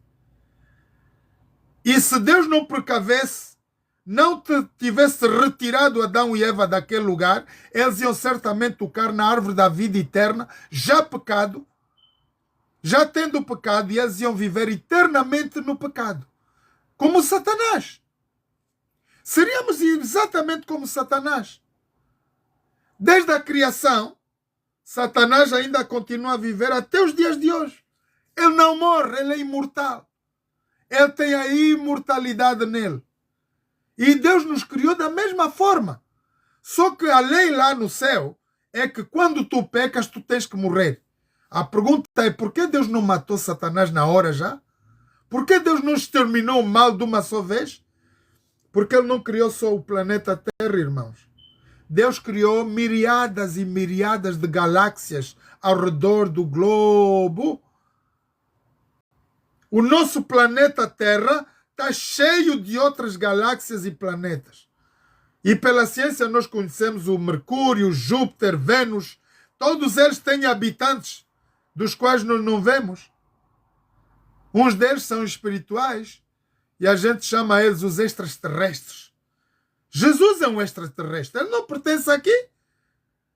E se Deus não precavesse, não tivesse retirado Adão e Eva daquele lugar, eles iam certamente tocar na árvore da vida eterna, já pecado, já tendo pecado, e eles iam viver eternamente no pecado. Como Satanás. Seríamos exatamente como Satanás. Desde a criação, Satanás ainda continua a viver até os dias de hoje. Ele não morre, ele é imortal. Ele tem a imortalidade nele. E Deus nos criou da mesma forma. Só que a lei lá no céu é que quando tu pecas, tu tens que morrer. A pergunta é, por que Deus não matou Satanás na hora já? Por que Deus não exterminou o mal de uma só vez? Porque Ele não criou só o planeta Terra, irmãos. Deus criou miriadas e miriadas de galáxias ao redor do globo. O nosso planeta Terra está cheio de outras galáxias e planetas. E pela ciência nós conhecemos o Mercúrio, Júpiter, Vênus. Todos eles têm habitantes dos quais nós não vemos. Uns deles são espirituais e a gente chama eles os extraterrestres. Jesus é um extraterrestre, ele não pertence aqui.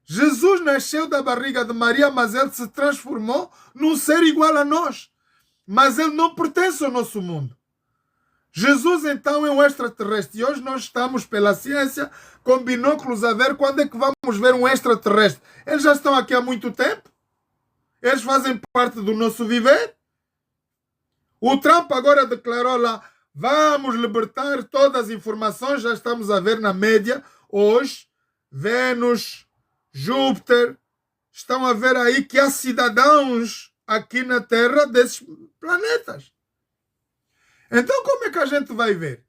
Jesus nasceu da barriga de Maria, mas ele se transformou num ser igual a nós. Mas ele não pertence ao nosso mundo. Jesus então é um extraterrestre e hoje nós estamos pela ciência com binóculos a ver quando é que vamos ver um extraterrestre. Eles já estão aqui há muito tempo. Eles fazem parte do nosso viver. O Trump agora declarou lá, vamos libertar todas as informações, já estamos a ver na média hoje, Vênus, Júpiter, estão a ver aí que há cidadãos aqui na Terra desses planetas. Então como é que a gente vai ver?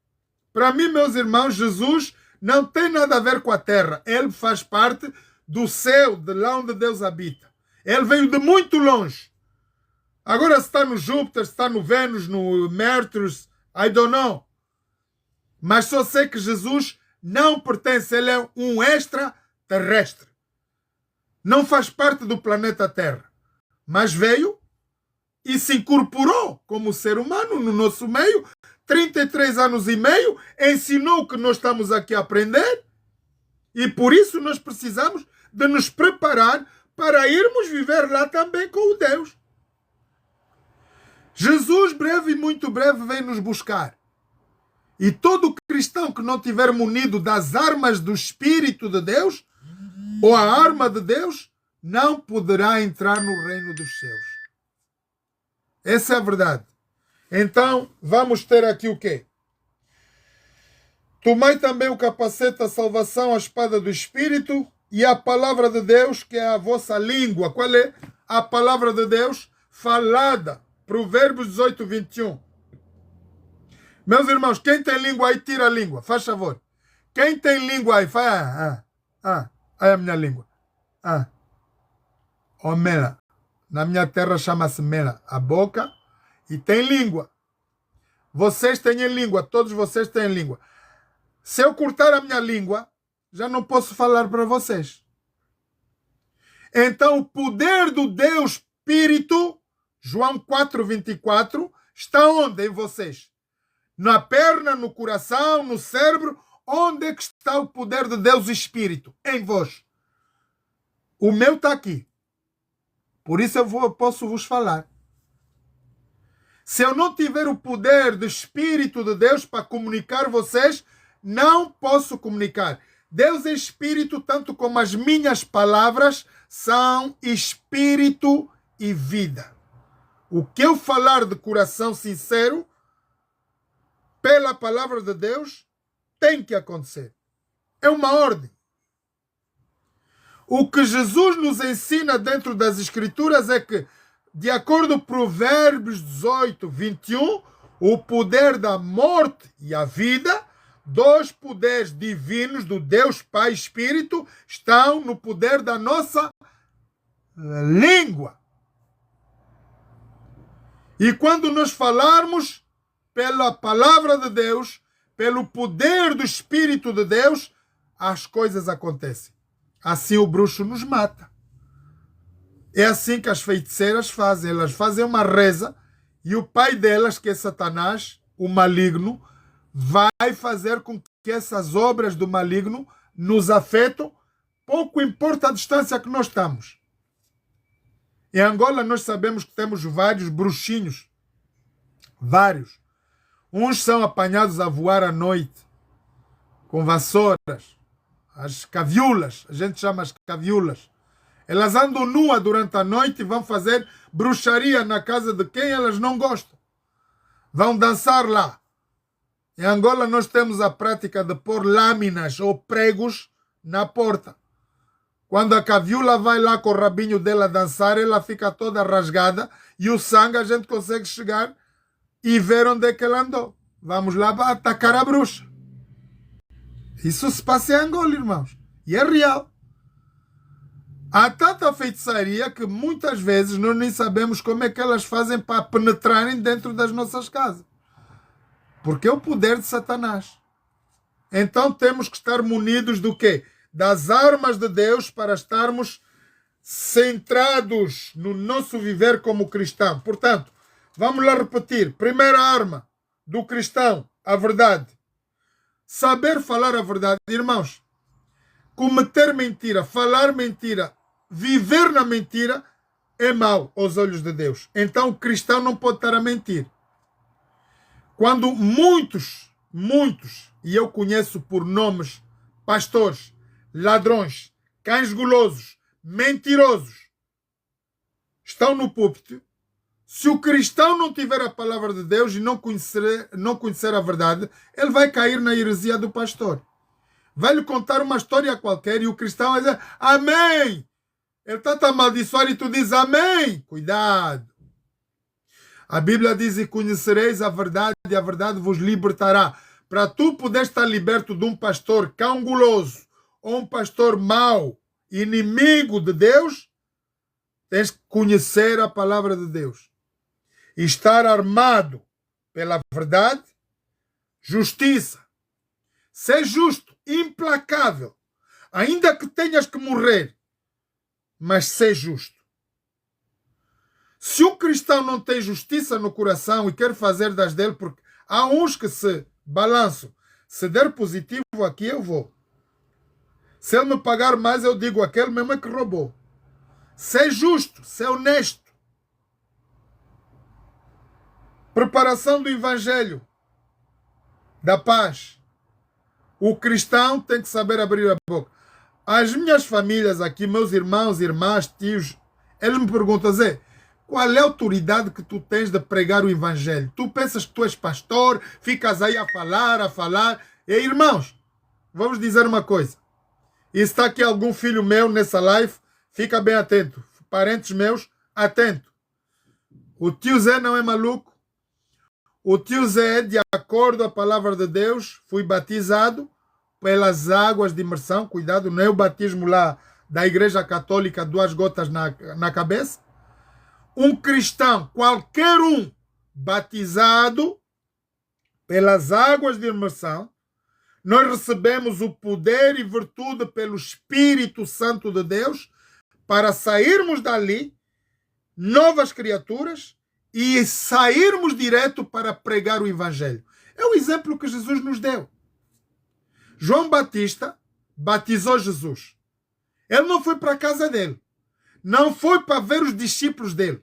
Para mim, meus irmãos, Jesus não tem nada a ver com a Terra. Ele faz parte do céu, de lá onde Deus habita. Ele veio de muito longe. Agora se está no Júpiter, se está no Vênus, no Mercúrio, I don't know. Mas só sei que Jesus não pertence, ele é um extraterrestre. Não faz parte do planeta Terra. Mas veio e se incorporou como ser humano no nosso meio, 33 anos e meio, ensinou o que nós estamos aqui a aprender e por isso nós precisamos de nos preparar para irmos viver lá também com o Deus. Jesus, breve e muito breve, vem nos buscar. E todo cristão que não tiver munido das armas do Espírito de Deus, ou a arma de Deus, não poderá entrar no reino dos céus. Essa é a verdade. Então, vamos ter aqui o quê? Tomai também o capacete da salvação, a espada do Espírito e a palavra de Deus, que é a vossa língua. Qual é a palavra de Deus? Falada. Provérbios 18, 21. Meus irmãos, quem tem língua aí, tira a língua. Faz favor. Quem tem língua aí, faz... Aí a minha língua. Oh, mela. Na minha terra chama-se mela. A boca e tem língua. Vocês têm língua. Todos vocês têm língua. Se eu cortar a minha língua, já não posso falar para vocês. Então, o poder do Deus Espírito, João 4:24, está onde em vocês? Na perna, no coração, no cérebro. Onde é que está o poder de Deus Espírito? Em vós. O meu está aqui. Por isso eu posso vos falar. Se eu não tiver o poder do Espírito de Deus para comunicar vocês, não posso comunicar. Deus é Espírito, tanto como as minhas palavras são Espírito e vida. O que eu falar de coração sincero, pela palavra de Deus, tem que acontecer. É uma ordem. O que Jesus nos ensina dentro das Escrituras é que, de acordo com Provérbios 18, 21, o poder da morte e a vida, dois poderes divinos do Deus Pai e Espírito, estão no poder da nossa língua. E quando nós falarmos pela palavra de Deus, pelo poder do Espírito de Deus, as coisas acontecem. Assim o bruxo nos mata. É assim que as feiticeiras fazem. Elas fazem uma reza e o pai delas, que é Satanás, o maligno, vai fazer com que essas obras do maligno nos afetem. Pouco importa a distância que nós estamos. Em Angola nós sabemos que temos vários bruxinhos. Vários. Uns são apanhados a voar à noite com vassouras. As caviulas, a gente chama as caviulas. Elas andam nuas durante a noite e vão fazer bruxaria na casa de quem elas não gostam. Vão dançar lá. Em Angola nós temos a prática de pôr lâminas ou pregos na porta. Quando a caviula vai lá com o rabinho dela dançar, ela fica toda rasgada e o sangue a gente consegue chegar e ver onde é que ela andou. Vamos lá atacar a bruxa. Isso se passa em Angola, irmãos. E é real. Há tanta feitiçaria que muitas vezes nós nem sabemos como é que elas fazem para penetrarem dentro das nossas casas. Porque é o poder de Satanás. Então temos que estar munidos do quê? Das armas de Deus para estarmos centrados no nosso viver como cristão. Portanto, vamos lá repetir. Primeira arma do cristão, a verdade. Saber falar a verdade. Irmãos, cometer mentira, falar mentira, viver na mentira é mau aos olhos de Deus. Então o cristão não pode estar a mentir. Quando muitos, e eu conheço por nomes, pastores, ladrões, cães gulosos, mentirosos, estão no púlpito, se o cristão não tiver a palavra de Deus e não conhecer a verdade, ele vai cair na heresia do pastor. Vai lhe contar uma história qualquer e o cristão vai dizer amém. Ele está a amaldiçoar e tu diz amém. Cuidado. A Bíblia diz, e conhecereis a verdade e a verdade vos libertará. Para tu poderes estar liberto de um pastor cão guloso ou um pastor mau, inimigo de Deus, tens que conhecer a palavra de Deus. E estar armado pela verdade, justiça. Ser justo, implacável. Ainda que tenhas que morrer, mas ser justo. Se o cristão não tem justiça no coração e quer fazer das dele, porque há uns que se balançam. Se der positivo aqui, eu vou. Se ele me pagar mais, eu digo, aquele mesmo é que roubou. Ser justo, ser honesto. Preparação do Evangelho da paz. O cristão tem que saber abrir a boca. As minhas famílias aqui, meus irmãos, irmãs, tios, eles me perguntam, Zé, qual é a autoridade que tu tens de pregar o Evangelho? Tu pensas que tu és pastor, ficas aí a falar. E irmãos, vamos dizer uma coisa. E está aqui algum filho meu nessa live, fica bem atento. Parentes meus, atento. O tio Zé não é maluco. O tio Zé, de acordo com a palavra de Deus, foi batizado pelas águas de imersão. Cuidado, não é o batismo lá da Igreja Católica, 2 gotas na cabeça. Um cristão, qualquer um, batizado pelas águas de imersão, nós recebemos o poder e virtude pelo Espírito Santo de Deus para sairmos dali, novas criaturas, e sairmos direto para pregar o Evangelho. É o exemplo que Jesus nos deu. João Batista batizou Jesus. Ele não foi para a casa dele. Não foi para ver os discípulos dele.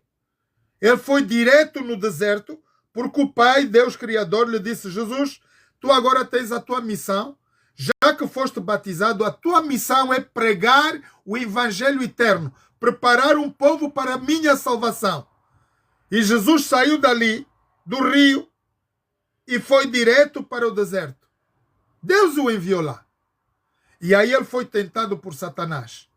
Ele foi direto no deserto, porque o Pai, Deus Criador, lhe disse: Jesus, tu agora tens a tua missão. Já que foste batizado, a tua missão é pregar o Evangelho eterno, preparar um povo para a minha salvação. E Jesus saiu dali, do rio, e foi direto para o deserto. Deus o enviou lá. E aí ele foi tentado por Satanás.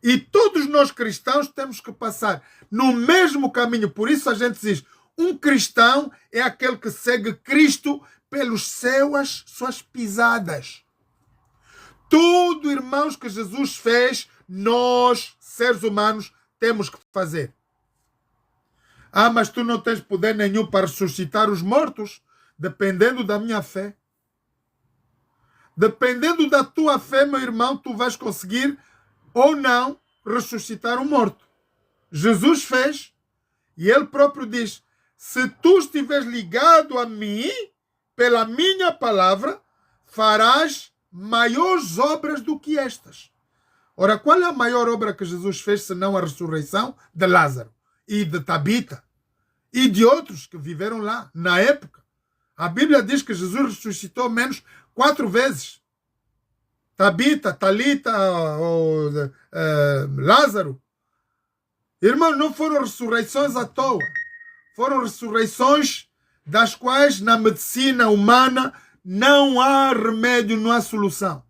E todos nós cristãos temos que passar no mesmo caminho. Por isso a gente diz, um cristão é aquele que segue Cristo pelas suas pisadas. Tudo, irmãos, que Jesus fez, nós, seres humanos, temos que fazer. Ah, mas tu não tens poder nenhum para ressuscitar os mortos. Dependendo da minha fé. Dependendo da tua fé, meu irmão, tu vais conseguir ou não ressuscitar um morto. Jesus fez, e ele próprio diz, se tu estiveres ligado a mim, pela minha palavra, farás maiores obras do que estas. Ora, qual é a maior obra que Jesus fez, senão a ressurreição de Lázaro e de Tabita e de outros que viveram lá, na época? A Bíblia diz que Jesus ressuscitou menos 4 vezes. Tabita, Talita, Lázaro. Irmãos, não foram ressurreições à toa. Foram ressurreições das quais na medicina humana não há remédio, não há solução.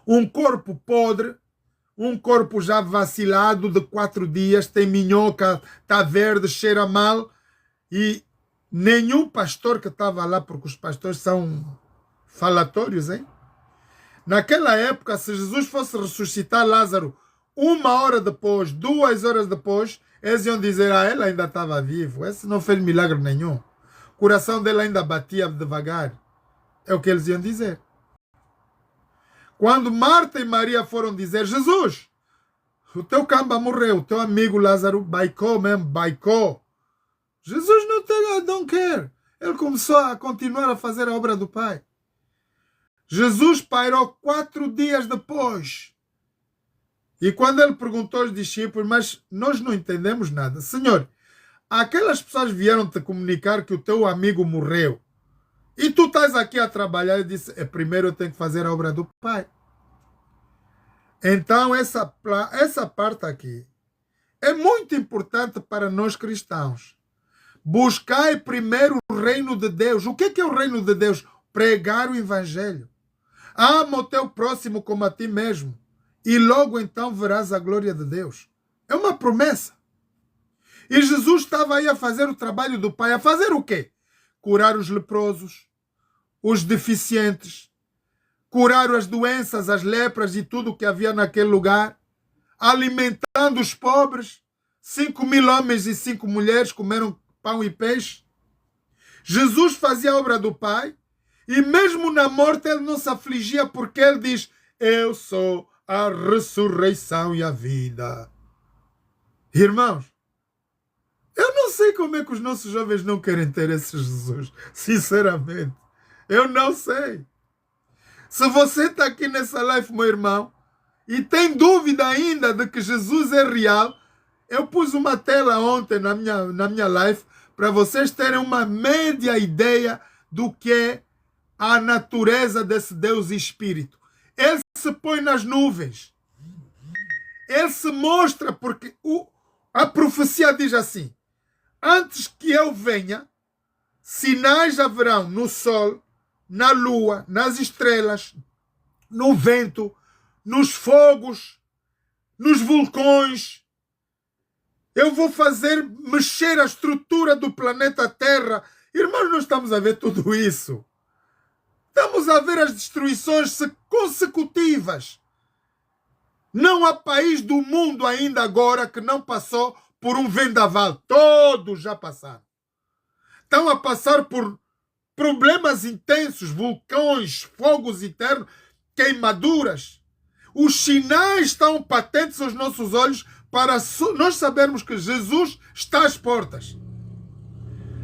Um corpo podre, um corpo já vacilado de 4 dias, tem minhoca, está verde, cheira mal, e nenhum pastor que estava lá, porque os pastores são falatórios, hein? Naquela época, se Jesus fosse ressuscitar Lázaro 1 hora depois, 2 horas depois, eles iam dizer, ele ainda estava vivo, esse não fez milagre nenhum. O coração dele ainda batia devagar. É o que eles iam dizer. Quando Marta e Maria foram dizer, Jesus, o teu camba morreu, o teu amigo Lázaro baicou mesmo, baicou. Jesus não quer. Ele começou a continuar a fazer a obra do Pai. Jesus pairou 4 dias depois. E quando ele perguntou aos discípulos, mas nós não entendemos nada. Senhor, aquelas pessoas vieram te comunicar que o teu amigo morreu. E tu estás aqui a trabalhar. Ele disse, primeiro eu tenho que fazer a obra do Pai. Então essa parte aqui é muito importante para nós cristãos. Buscai primeiro o reino de Deus. O que é o reino de Deus? Pregar o Evangelho. Ama o teu próximo como a ti mesmo. E logo então verás a glória de Deus. É uma promessa. E Jesus estava aí a fazer o trabalho do Pai. A fazer o quê? Curar os leprosos, os deficientes, curar as doenças, as lepras e tudo o que havia naquele lugar, alimentando os pobres. 5.000 homens e 5 mulheres comeram pão e peixe. Jesus fazia a obra do Pai e mesmo na morte ele não se afligia, porque ele diz, eu sou a ressurreição e a vida. Irmãos, eu não sei como é que os nossos jovens não querem ter esse Jesus. Sinceramente, eu não sei. Se você está aqui nessa live, meu irmão, e tem dúvida ainda de que Jesus é real, eu pus uma tela ontem na minha live para vocês terem uma média ideia do que é a natureza desse Deus Espírito. Ele se põe nas nuvens. Ele se mostra, porque a profecia diz assim, antes que eu venha, sinais haverão no sol, na lua, nas estrelas, no vento, nos fogos, nos vulcões. Eu vou fazer mexer a estrutura do planeta Terra. Irmãos, nós estamos a ver tudo isso. Estamos a ver as destruições consecutivas. Não há país do mundo ainda agora que não passou por um vendaval. Todos já passaram. Estão a passar por problemas intensos, vulcões, fogos internos, queimaduras. Os sinais estão patentes aos nossos olhos para nós sabermos que Jesus está às portas.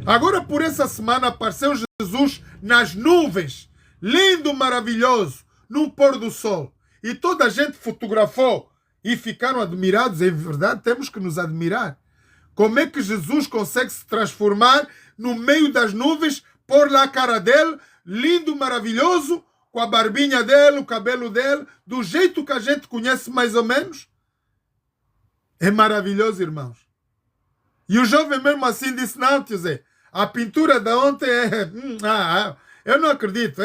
Agora, por essa semana, apareceu Jesus nas nuvens, lindo, maravilhoso, num pôr do sol. E toda a gente fotografou e ficaram admirados. É verdade, temos que nos admirar. Como é que Jesus consegue se transformar no meio das nuvens, pôr lá a cara dele, lindo, maravilhoso, com a barbinha dele, o cabelo dele, do jeito que a gente conhece mais ou menos? É maravilhoso, irmãos. E o jovem mesmo assim disse, não, tio Zé, a pintura de ontem eu não acredito,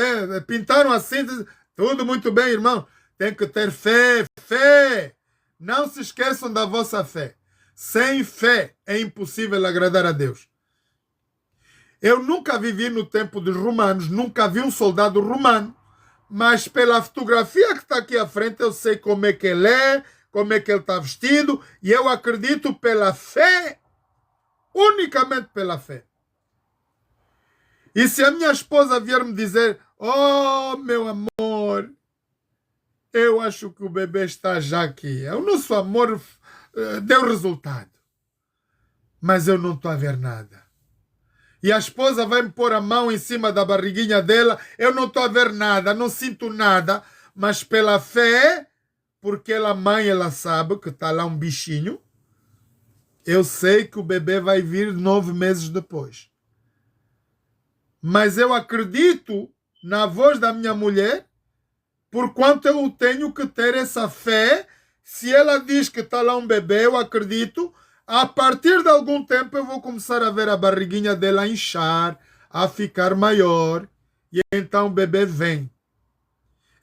pintaram assim, tudo muito bem, irmão. Tem que ter fé, fé. Não se esqueçam da vossa fé. Sem fé é impossível agradar a Deus. Eu nunca vivi no tempo dos romanos, nunca vi um soldado romano, mas pela fotografia que está aqui à frente eu sei como é que ele é, como é que ele está vestido, e eu acredito pela fé, unicamente pela fé. E se a minha esposa vier me dizer, oh, meu amor, eu acho que o bebê está já aqui. O nosso amor deu resultado. Mas eu não estou a ver nada. E a esposa vai me pôr a mão em cima da barriguinha dela. Eu não estou a ver nada, não sinto nada. Mas pela fé, porque ela, mãe, ela sabe que está lá um bichinho. Eu sei que o bebê vai vir 9 meses depois. Mas eu acredito na voz da minha mulher, porquanto eu tenho que ter essa fé. Se ela diz que está lá um bebê, eu acredito. A partir de algum tempo eu vou começar a ver a barriguinha dela a inchar, a ficar maior. E então o bebê vem.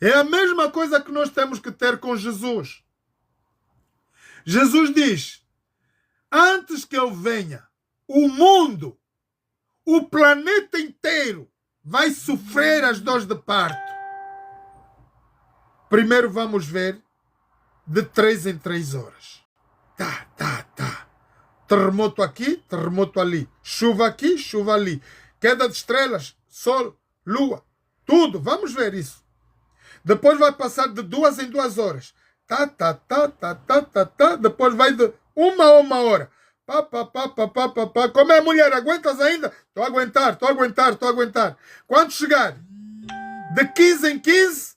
É a mesma coisa que nós temos que ter com Jesus. Jesus diz, antes que eu venha, o mundo, o planeta inteiro vai sofrer as dores de parto. Primeiro vamos ver de 3 em 3 horas. Tá. Terremoto aqui, terremoto ali. Chuva aqui, chuva ali. Queda de estrelas, sol, lua, tudo. Vamos ver isso. Depois vai passar de 2 em 2 horas. Tá. Depois vai de 1 a 1 hora. Pá. Como é, mulher? Aguentas ainda? Estou a aguentar. Quando chegar de 15 em 15,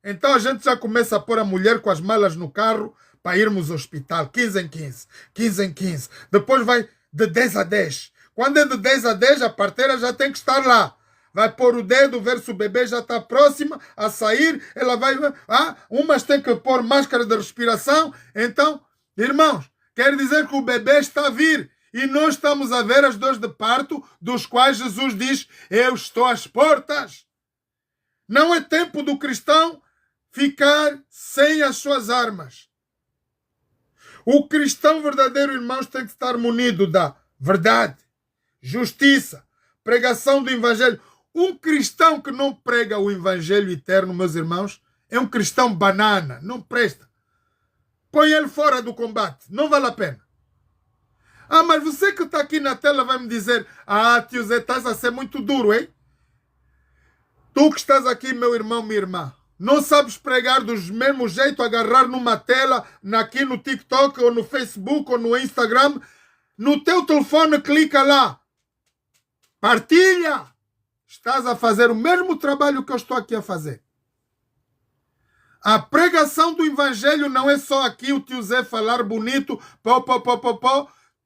então a gente já começa a pôr a mulher com as malas no carro para irmos ao hospital. 15 em 15. Depois vai de 10 a 10. Quando é de 10 a 10, a parteira já tem que estar lá. Vai pôr o dedo, ver se o bebê já está próxima a sair. Ela vai... umas têm que pôr máscara de respiração. Então, irmãos, quer dizer que o bebê está a vir. E nós estamos a ver as dores de parto, dos quais Jesus diz, eu estou às portas. Não é tempo do cristão ficar sem as suas armas. O cristão verdadeiro, irmãos, tem que estar munido da verdade, justiça, pregação do evangelho. Um cristão que não prega o evangelho eterno, meus irmãos, é um cristão banana, não presta. Põe ele fora do combate, não vale a pena. Mas você que está aqui na tela vai me dizer, tio Zé, estás a ser muito duro, hein? Tu que estás aqui, meu irmão, minha irmã, não sabes pregar do mesmo jeito, agarrar numa tela, aqui no TikTok, ou no Facebook, ou no Instagram. No teu telefone, clica lá. Partilha. Estás a fazer o mesmo trabalho que eu estou aqui a fazer. A pregação do evangelho não é só aqui o tio Zé falar bonito,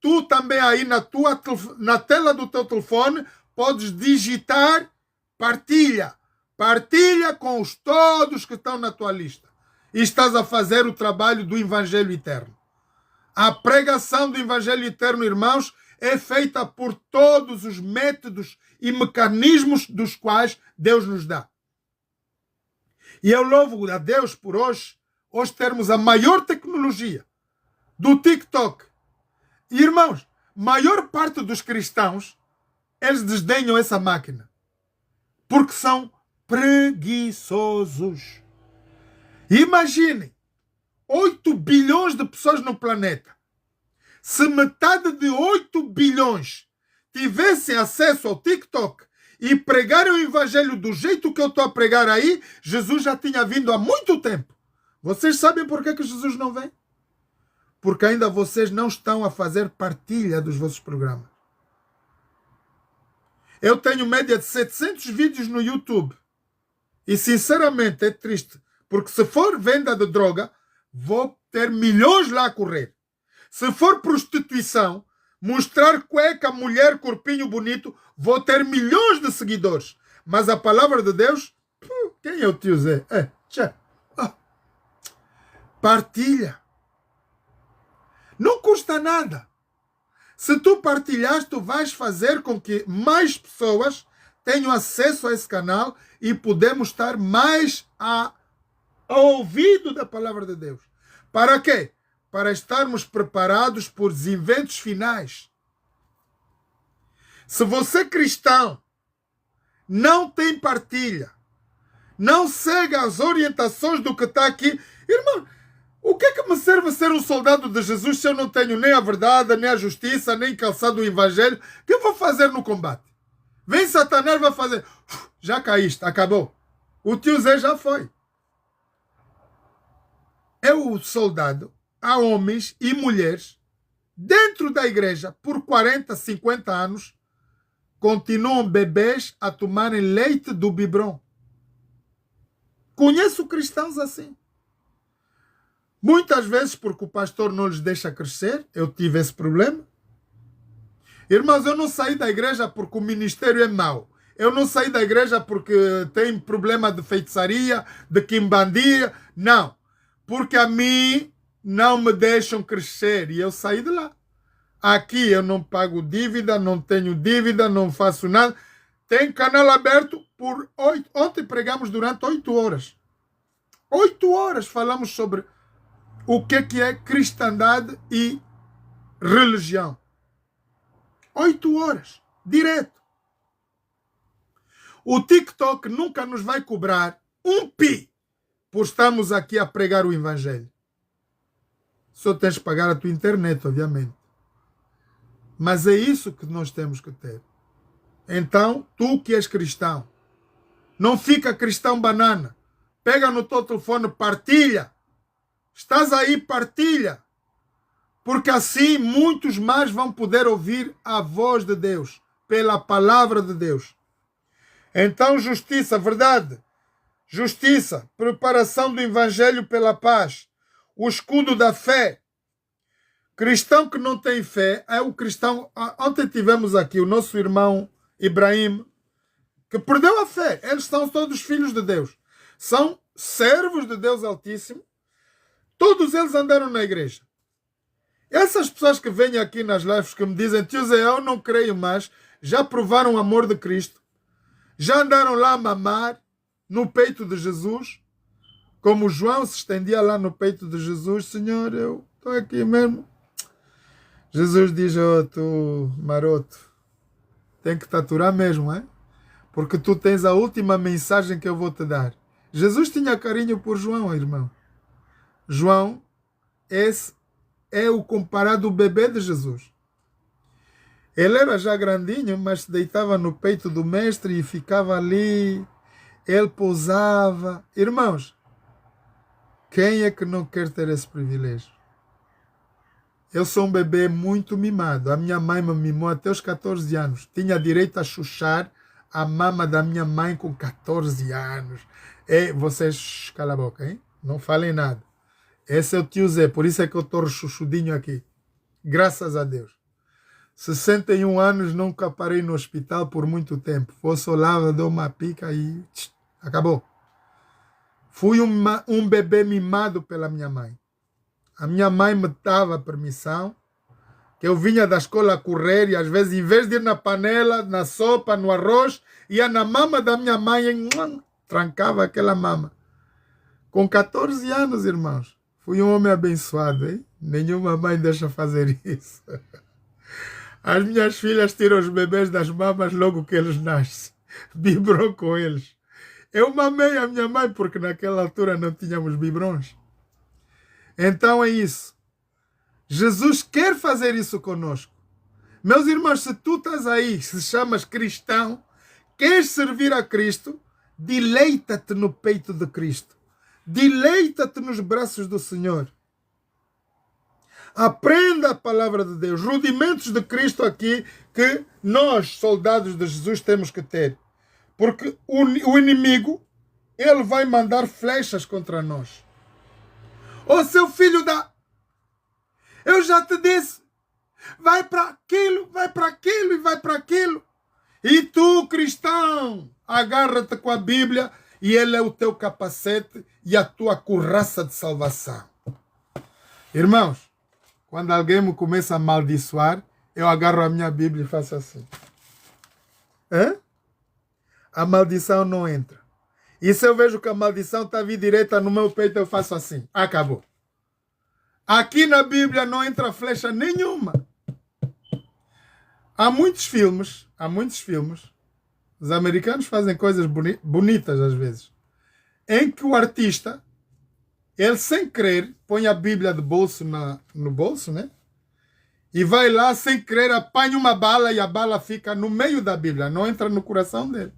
Tu também aí na tela do teu telefone podes digitar partilha. Partilha com os todos que estão na tua lista. E estás a fazer o trabalho do Evangelho Eterno. A pregação do Evangelho Eterno, irmãos, é feita por todos os métodos e mecanismos dos quais Deus nos dá. E eu louvo a Deus por hoje termos a maior tecnologia do TikTok. E, irmãos, maior parte dos cristãos, eles desdenham essa máquina. Porque são preguiçosos. Imaginem, 8 bilhões de pessoas no planeta. Se metade de 8 bilhões tivessem acesso ao TikTok e pregarem o evangelho do jeito que eu estou a pregar aí, Jesus já tinha vindo há muito tempo. Vocês sabem por que Jesus não vem? Porque ainda vocês não estão a fazer partilha dos vossos programas. Eu tenho média de 700 vídeos no YouTube. E sinceramente é triste. Porque se for venda de droga, vou ter milhões lá a correr. Se for prostituição, mostrar cueca, mulher, corpinho bonito, vou ter milhões de seguidores. Mas a palavra de Deus, quem é o tio Zé? Partilha. Não custa nada. Se tu partilhas, tu vais fazer com que mais pessoas tenham acesso a esse canal e podemos estar mais ao ouvido da palavra de Deus. Para quê? Para estarmos preparados por os eventos finais. Se você cristão não tem partilha, não segue as orientações do que está aqui, irmão, o que é que me serve ser um soldado de Jesus se eu não tenho nem a verdade, nem a justiça, nem calçado do evangelho? O que eu vou fazer no combate? Vem Satanás, vai fazer, já caíste, acabou. O tio Zé já foi. Eu, soldado, há homens e mulheres dentro da igreja por 40, 50 anos continuam bebês a tomarem leite do biberon. Conheço cristãos assim. Muitas vezes porque o pastor não lhes deixa crescer. Eu tive esse problema. Irmãos, eu não saí da igreja porque o ministério é mau. Eu não saí da igreja porque tem problema de feitiçaria, de quimbandia. Não. Porque a mim não me deixam crescer. E eu saí de lá. Aqui eu não pago dívida, não tenho dívida, não faço nada. Tem canal aberto por 8. Ontem pregamos durante 8 horas. 8 horas falamos sobre o que é cristandade e religião. 8 horas, direto. O TikTok nunca nos vai cobrar um pi por estarmos aqui a pregar o evangelho. Só tens de pagar a tua internet, obviamente. Mas é isso que nós temos que ter. Então, tu que és cristão, não fica cristão banana. Pega no teu telefone, partilha. Estás aí, partilha. Porque assim muitos mais vão poder ouvir a voz de Deus, pela palavra de Deus. Então, justiça, verdade. Justiça, preparação do evangelho pela paz. O escudo da fé. Cristão que não tem fé é o cristão... Ontem tivemos aqui o nosso irmão Ibrahim, que perdeu a fé. Eles são todos filhos de Deus. São servos de Deus Altíssimo. Todos eles andaram na igreja. Essas pessoas que vêm aqui nas lives que me dizem, tio Zé, eu não creio mais, já provaram o amor de Cristo, já andaram lá a mamar no peito de Jesus, como João se estendia lá no peito de Jesus, Senhor, eu estou aqui mesmo. Jesus diz, tu maroto, tem que te aturar mesmo, é? Porque tu tens a última mensagem que eu vou te dar. Jesus tinha carinho por João, irmão. João, esse é o comparado bebê de Jesus. Ele era já grandinho, mas se deitava no peito do mestre e ficava ali. Ele pousava. Irmãos, quem é que não quer ter esse privilégio? Eu sou um bebê muito mimado. A minha mãe me mimou até os 14 anos. Tinha direito a chuchar a mama da minha mãe com 14 anos. E vocês, cala a boca, hein? Não falem nada. Esse é o tio Zé, por isso é que eu estou chuchudinho aqui. Graças a Deus. 61 anos, nunca parei no hospital por muito tempo. Fosse lá, dou uma pica e acabou. Fui um bebê mimado pela minha mãe. A minha mãe me dava permissão que eu vinha da escola a correr e às vezes, em vez de ir na panela, na sopa, no arroz, ia na mama da minha mãe e trancava aquela mama. Com 14 anos, irmãos, fui um homem abençoado, hein? Nenhuma mãe deixa fazer isso. As minhas filhas tiram os bebês das mamas logo que eles nascem. Biberon com eles. Eu mamei a minha mãe porque naquela altura não tínhamos biberons. Então é isso. Jesus quer fazer isso conosco. Meus irmãos, se tu estás aí, se chamas cristão, queres servir a Cristo, deleita-te no peito de Cristo. Deleita-te nos braços do Senhor. Aprenda a palavra de Deus. Rudimentos de Cristo aqui que nós, soldados de Jesus, temos que ter. Porque o inimigo, ele vai mandar flechas contra nós. Ô seu filho da... Eu já te disse. Vai para aquilo, vai para aquilo e vai para aquilo. E tu, cristão, agarra-te com a Bíblia e ele é o teu capacete e a tua couraça de salvação. Irmãos, quando alguém me começa a amaldiçoar, eu agarro a minha Bíblia e faço assim. Hã? A maldição não entra. E se eu vejo que a maldição está a vir direta no meu peito, eu faço assim. Acabou. Aqui na Bíblia não entra flecha nenhuma. Há muitos filmes, os americanos fazem coisas bonitas às vezes, em que o artista, ele sem querer, põe a Bíblia de bolso no bolso, né? E vai lá, sem querer, apanha uma bala e a bala fica no meio da Bíblia, não entra no coração dele.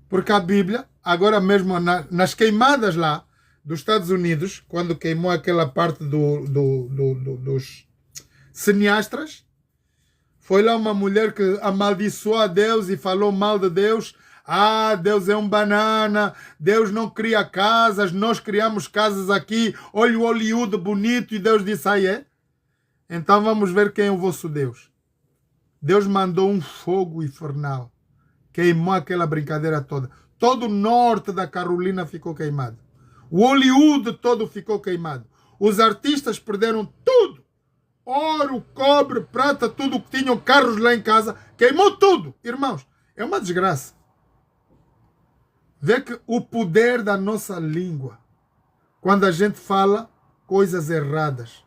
Porque a Bíblia, agora mesmo nas queimadas lá dos Estados Unidos, quando queimou aquela parte dos cineastas, foi lá uma mulher que amaldiçoou a Deus e falou mal de Deus. Ah, Deus é um banana, Deus não cria casas, nós criamos casas aqui, olha o Hollywood bonito, e Deus disse, ah é? Então vamos ver quem é o vosso Deus. Deus mandou um fogo infernal, queimou aquela brincadeira toda. Todo o norte da Carolina ficou queimado. O Hollywood todo ficou queimado. Os artistas perderam tudo. Ouro, cobre, prata, tudo que tinham, carros lá em casa, queimou tudo. Irmãos, é uma desgraça. Vê que o poder da nossa língua, quando a gente fala coisas erradas.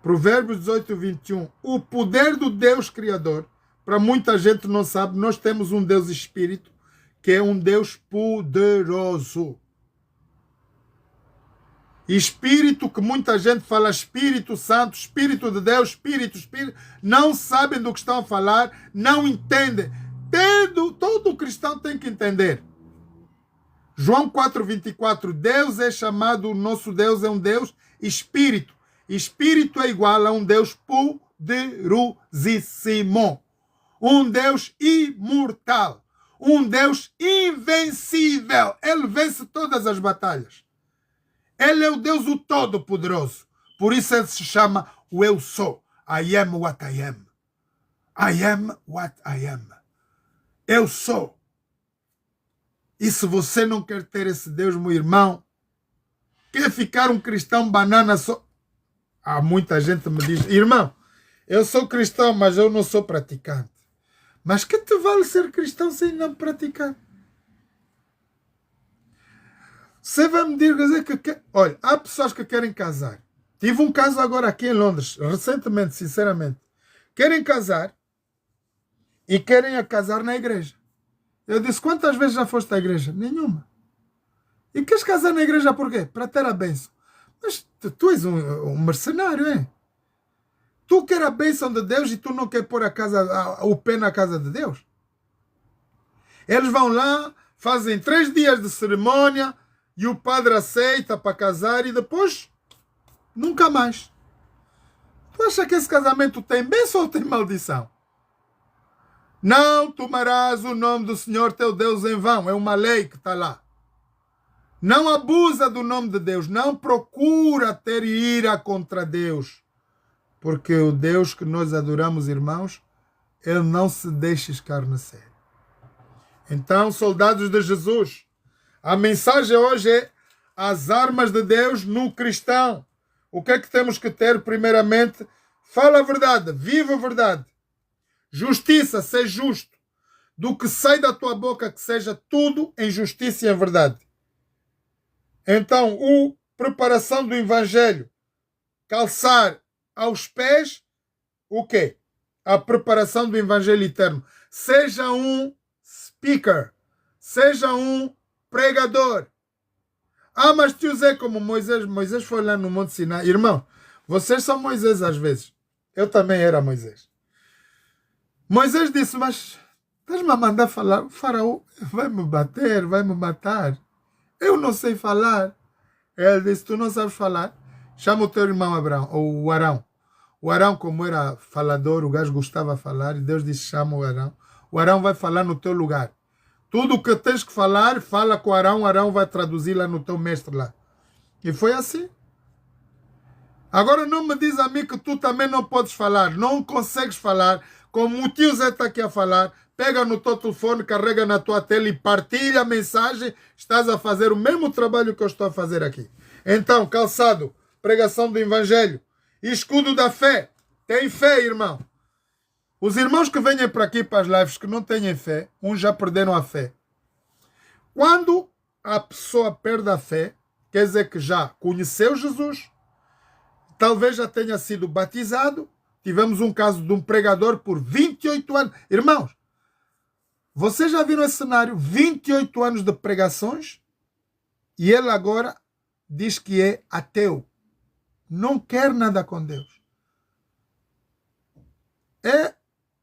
Provérbios 18, 21. O poder do Deus Criador, para muita gente não sabe, nós temos um Deus Espírito, que é um Deus poderoso. Espírito, que muita gente fala Espírito Santo, Espírito de Deus, Espírito, não sabem do que estão a falar, não entendem. Todo cristão tem que entender. João 4,24, Deus é chamado, o nosso Deus é um Deus Espírito. Espírito é igual a um Deus poderosíssimo. Um Deus imortal. Um Deus invencível. Ele vence todas as batalhas. Ele é o Deus o Todo-Poderoso. Por isso ele se chama o Eu Sou. I am what I am. I am what I am. Eu sou. E se você não quer ter esse Deus, meu irmão, quer ficar um cristão banana só... Há muita gente que me diz, irmão, eu sou cristão, mas eu não sou praticante. Mas que te vale ser cristão sem não praticar? Você vai me dizer que... Olha, há pessoas que querem casar. Tive um caso agora aqui em Londres, recentemente, sinceramente. Querem casar e querem casar na igreja. Eu disse, quantas vezes já foste à igreja? Nenhuma. E queres casar na igreja por quê? Para ter a bênção. Mas tu és um mercenário, é? Tu quer a bênção de Deus e tu não quer pôr o pé na casa de Deus? Eles vão lá, fazem 3 dias de cerimônia e o padre aceita para casar e depois nunca mais. Tu acha que esse casamento tem bênção ou tem maldição? Não tomarás o nome do Senhor teu Deus em vão. É uma lei que está lá. Não abusa do nome de Deus. Não procura ter ira contra Deus. Porque o Deus que nós adoramos, irmãos, ele não se deixa escarnecer. Então, soldados de Jesus, a mensagem hoje é as armas de Deus no cristão. O que é que temos que ter? Primeiramente, fala a verdade, vive a verdade. Justiça, ser justo. Do que sai da tua boca, que seja tudo em justiça e em verdade. Então, preparação do Evangelho, calçar aos pés, o quê? A preparação do Evangelho eterno. Seja um speaker, seja um pregador. Ah, mas tio Zé, como Moisés foi lá no Monte Sinai. Irmão, vocês são Moisés às vezes. Eu também era Moisés. Moisés disse, mas estás-me a mandar falar? O faraó vai me bater, vai me matar. Eu não sei falar. Ele disse, tu não sabes falar? Chama o teu irmão Abraão, ou o Arão. O Arão, como era falador, o gajo gostava de falar, e Deus disse, chama o Arão. O Arão vai falar no teu lugar. Tudo o que tens que falar, fala com o Arão vai traduzir lá no teu mestre lá. E foi assim. Agora não me diz a mim que tu também não podes falar, não consegues falar, como o tio Zé está aqui a falar, pega no teu telefone, carrega na tua tela e partilha a mensagem, estás a fazer o mesmo trabalho que eu estou a fazer aqui. Então, calçado, pregação do Evangelho, escudo da fé, tem fé, irmão. Os irmãos que venham para aqui para as lives que não têm fé, uns já perderam a fé. Quando a pessoa perde a fé, quer dizer que já conheceu Jesus, talvez já tenha sido batizado. Tivemos um caso de um pregador por 28 anos. Irmãos, vocês já viram esse cenário? 28 anos de pregações e ele agora diz que é ateu. Não quer nada com Deus.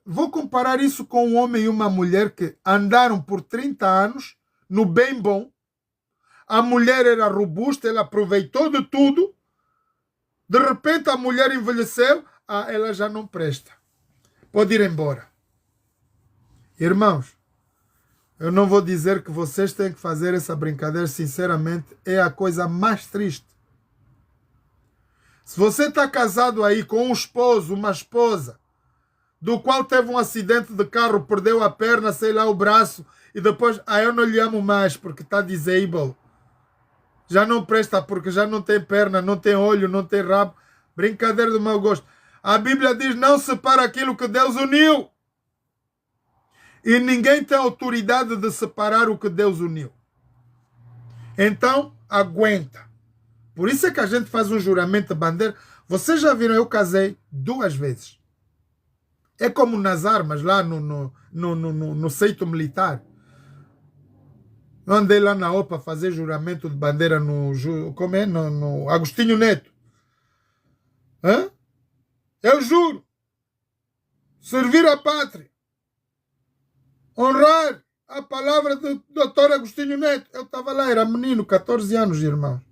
Vou comparar isso com um homem e uma mulher que andaram por 30 anos no bem bom. A mulher era robusta, ela aproveitou de tudo. De repente a mulher envelheceu, ela já não presta. Pode ir embora. Irmãos, eu não vou dizer que vocês têm que fazer essa brincadeira, sinceramente, é a coisa mais triste. Se você está casado aí com um esposo, uma esposa, do qual teve um acidente de carro, perdeu a perna, sei lá, o braço, e depois, eu não lhe amo mais porque está disabled. Já não presta porque já não tem perna, não tem olho, não tem rabo. Brincadeira do mau gosto. A Bíblia diz, não separa aquilo que Deus uniu. E ninguém tem autoridade de separar o que Deus uniu. Então, aguenta. Por isso é que a gente faz um juramento de bandeira. Vocês já viram, eu casei 2 vezes. É como nas armas, lá no seito militar. Eu andei lá na OPA fazer juramento de bandeira no Agostinho Neto. Hã? Eu juro servir a pátria, honrar a palavra do Dr. Agostinho Neto. Eu estava lá, era menino, 14 anos, irmão.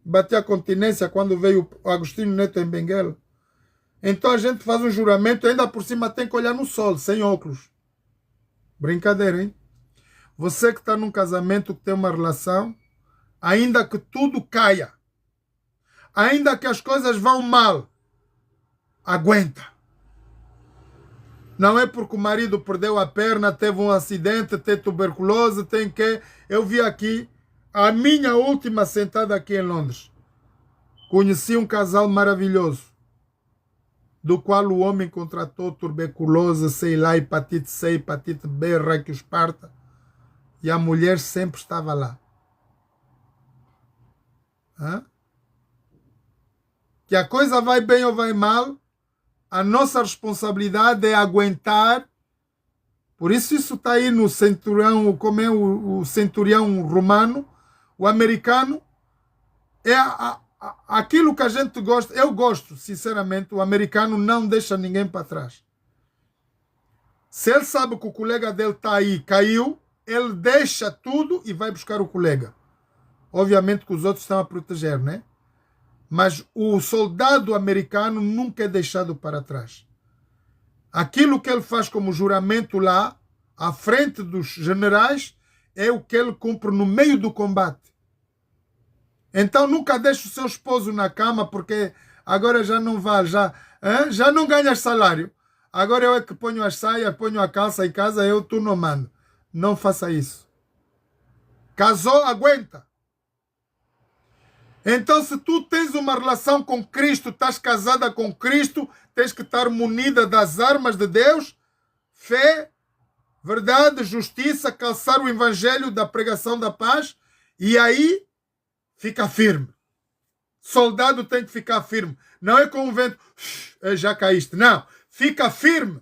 Bati a continência quando veio o Agostinho Neto em Benguela. Então a gente faz um juramento, ainda por cima tem que olhar no sol, sem óculos. Brincadeira, hein? Você que está num casamento, que tem uma relação, ainda que tudo caia, ainda que as coisas vão mal, aguenta. Não é porque o marido perdeu a perna, teve um acidente, tem tuberculose, tem que... Eu vi aqui, a minha última sentada aqui em Londres, conheci um casal maravilhoso, do qual o homem contratou tuberculose, sei lá, hepatite C, hepatite B, raquiosparta, e a mulher sempre estava lá. Que a coisa vai bem ou vai mal, a nossa responsabilidade é aguentar. Por isso está aí no centurião, como é o centurião romano, o americano, é aquilo que a gente gosta. Eu gosto, sinceramente, o americano não deixa ninguém para trás. Se ele sabe que o colega dele está aí, caiu, ele deixa tudo e vai buscar o colega. Obviamente que os outros estão a proteger, né? Mas o soldado americano nunca é deixado para trás. Aquilo que ele faz como juramento lá, à frente dos generais, é o que ele cumpre no meio do combate. Então nunca deixe o seu esposo na cama, porque agora já não vale, já não ganhas salário. Agora eu é que ponho as saias, ponho a calça em casa, tu não mando. Não faça isso. Casou, aguenta. Então, se tu tens uma relação com Cristo, estás casada com Cristo, tens que estar munida das armas de Deus, fé, verdade, justiça, calçar o evangelho da pregação da paz, e aí fica firme. Soldado tem que ficar firme. Não é com o vento, já caíste. Não, fica firme.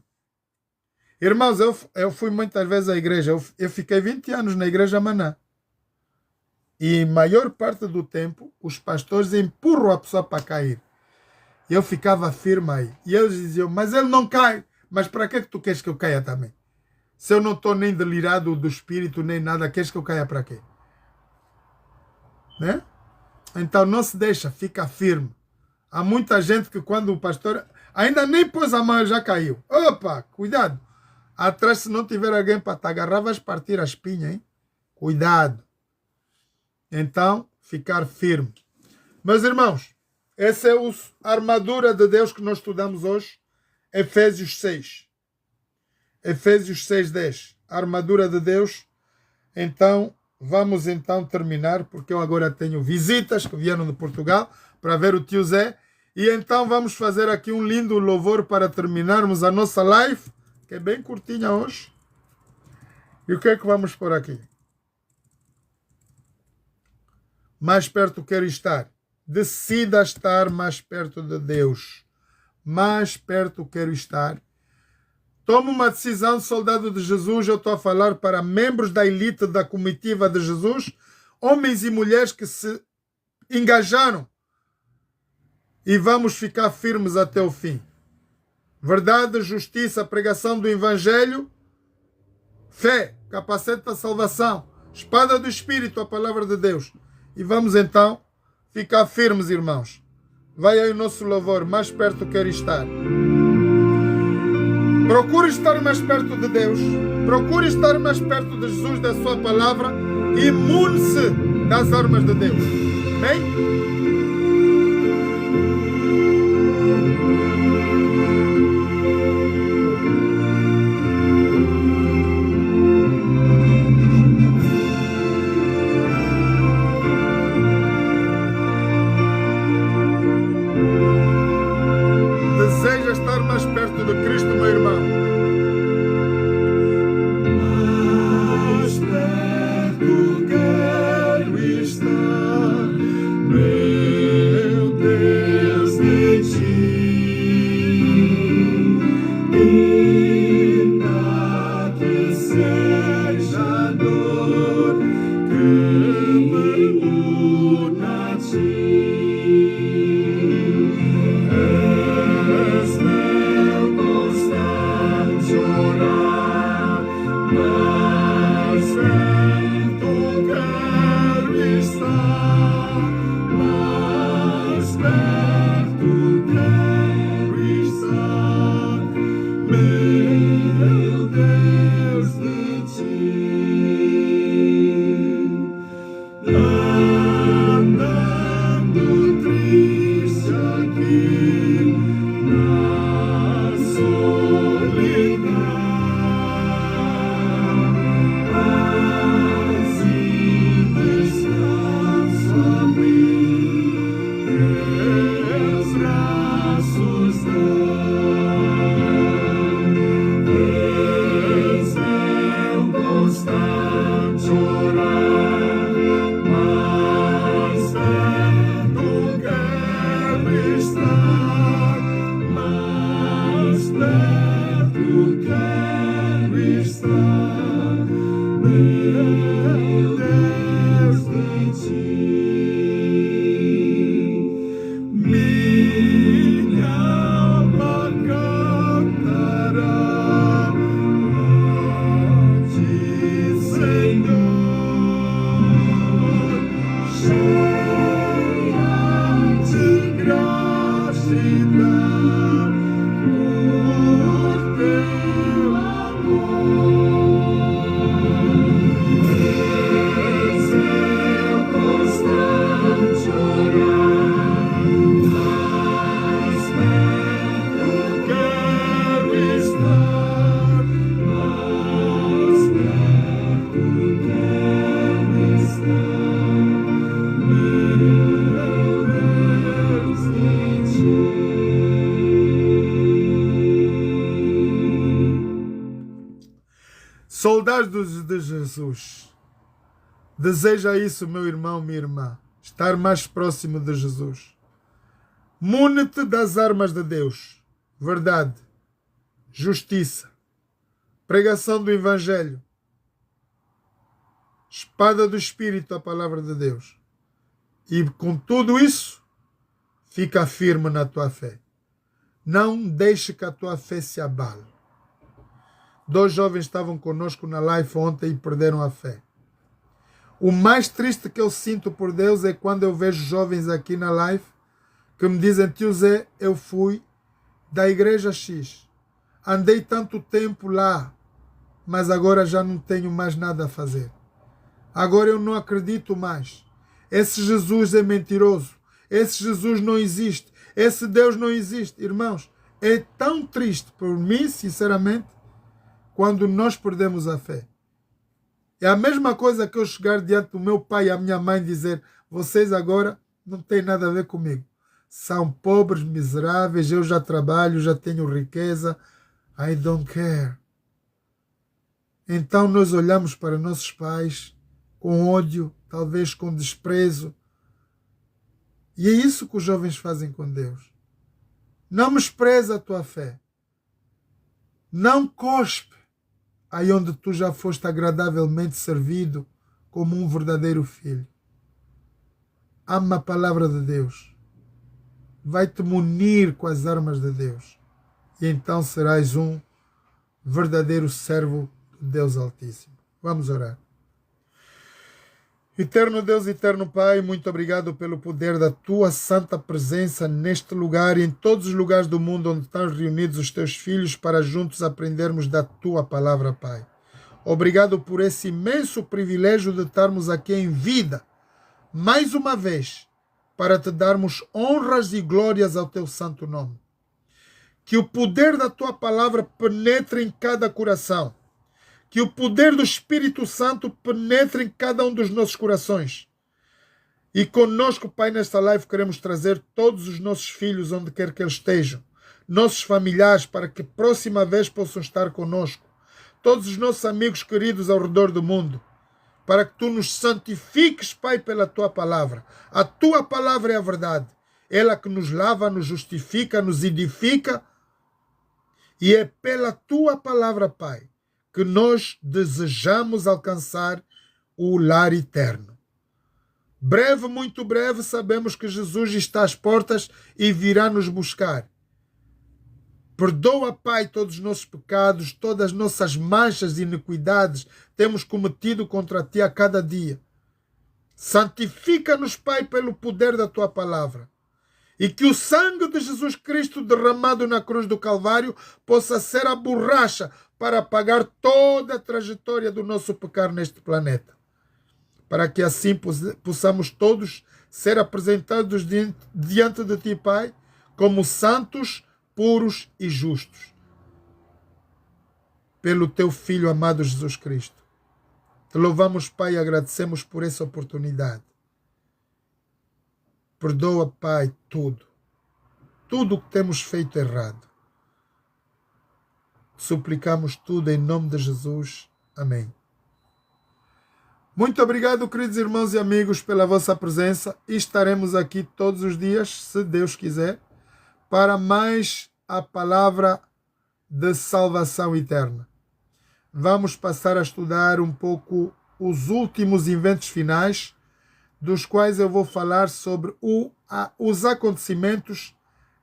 Irmãos, eu fui muitas vezes à igreja. Eu fiquei 20 anos na igreja Maná. E maior parte do tempo, os pastores empurram a pessoa para cair. E eu ficava firme aí. E eles diziam, mas ele não cai. Mas para que tu queres que eu caia também? Se eu não estou nem delirado do espírito, nem nada, queres que eu caia para quê? Né? Então não se deixa, fica firme. Há muita gente que quando o pastor ainda nem pôs a mão, ele já caiu. Opa, cuidado. Atrás, se não tiver alguém para te agarrar, vais partir a espinha, hein? Cuidado. Então, ficar firme. Meus irmãos, essa é a armadura de Deus que nós estudamos hoje. Efésios 6. Efésios 6:10. A armadura de Deus. Então, vamos então terminar, porque eu agora tenho visitas que vieram de Portugal para ver o tio Zé. E então vamos fazer aqui um lindo louvor para terminarmos a nossa live, que é bem curtinha hoje. E o que é que vamos por aqui? Mais perto quero estar. Decida estar mais perto de Deus. Mais perto quero estar. Toma uma decisão, soldado de Jesus. Eu estou a falar para membros da elite da comitiva de Jesus, homens e mulheres que se engajaram. E vamos ficar firmes até o fim. Verdade, justiça, pregação do evangelho, fé, capacete da salvação, espada do Espírito, a palavra de Deus. E vamos então ficar firmes, irmãos. Vai aí o nosso louvor, mais perto quero estar. Procure estar mais perto de Deus. Procure estar mais perto de Jesus, da sua palavra. E imune-se das armas de Deus. Amém? Deseja estar mais perto de Cristo, meu irmão. Mais perto quero estar. Soldados de Jesus. Deseja isso, meu irmão, minha irmã. Estar mais próximo de Jesus. Mune-te das armas de Deus. Verdade. Justiça. Pregação do Evangelho. Espada do Espírito, a palavra de Deus. E com tudo isso, fica firme na tua fé. Não deixe que a tua fé se abale. 2 jovens estavam conosco na live ontem e perderam a fé. O mais triste que eu sinto por Deus é quando eu vejo jovens aqui na live que me dizem: tio Zé, eu fui da igreja X. Andei tanto tempo lá, mas agora já não tenho mais nada a fazer. Agora eu não acredito mais. Esse Jesus é mentiroso. Esse Jesus não existe. Esse Deus não existe. Irmãos, é tão triste por mim, sinceramente, quando nós perdemos a fé. É a mesma coisa que eu chegar diante do meu pai e a minha mãe e dizer: vocês agora não têm nada a ver comigo. São pobres, miseráveis, eu já trabalho, já tenho riqueza. I don't care. Então nós olhamos para nossos pais com ódio, talvez com desprezo. E é isso que os jovens fazem com Deus. Não menospreza a tua fé. Não cospe aí onde tu já foste agradavelmente servido como um verdadeiro filho. Ama a palavra de Deus. Vai-te munir com as armas de Deus. E então serás um verdadeiro servo de Deus Altíssimo. Vamos orar. Eterno Deus, eterno Pai, muito obrigado pelo poder da Tua santa presença neste lugar e em todos os lugares do mundo onde estão reunidos os Teus filhos para juntos aprendermos da Tua palavra, Pai. Obrigado por esse imenso privilégio de estarmos aqui em vida, mais uma vez, para Te darmos honras e glórias ao Teu santo nome. Que o poder da Tua palavra penetre em cada coração. Que o poder do Espírito Santo penetre em cada um dos nossos corações. E conosco, Pai, nesta live queremos trazer todos os nossos filhos, onde quer que eles estejam. Nossos familiares, para que próxima vez possam estar conosco. Todos os nossos amigos queridos ao redor do mundo. Para que Tu nos santifiques, Pai, pela Tua palavra. A Tua palavra é a verdade. Ela que nos lava, nos justifica, nos edifica. E é pela Tua palavra, Pai, que nós desejamos alcançar o lar eterno. Breve, muito breve, sabemos que Jesus está às portas e virá nos buscar. Perdoa, Pai, todos os nossos pecados, todas as nossas manchas e iniquidades temos cometido contra Ti a cada dia. Santifica-nos, Pai, pelo poder da Tua palavra. E que o sangue de Jesus Cristo derramado na cruz do Calvário possa ser a borracha para apagar toda a trajetória do nosso pecar neste planeta. Para que assim possamos todos ser apresentados diante de Ti, Pai, como santos, puros e justos. Pelo Teu Filho amado Jesus Cristo. Te louvamos, Pai, e agradecemos por essa oportunidade. Perdoa, Pai, tudo. Tudo o que temos feito errado. Suplicamos tudo em nome de Jesus. Amém. Muito obrigado, queridos irmãos e amigos, pela vossa presença. E estaremos aqui todos os dias, se Deus quiser, para mais a palavra de salvação eterna. Vamos passar a estudar um pouco os últimos eventos finais, dos quais eu vou falar sobre os acontecimentos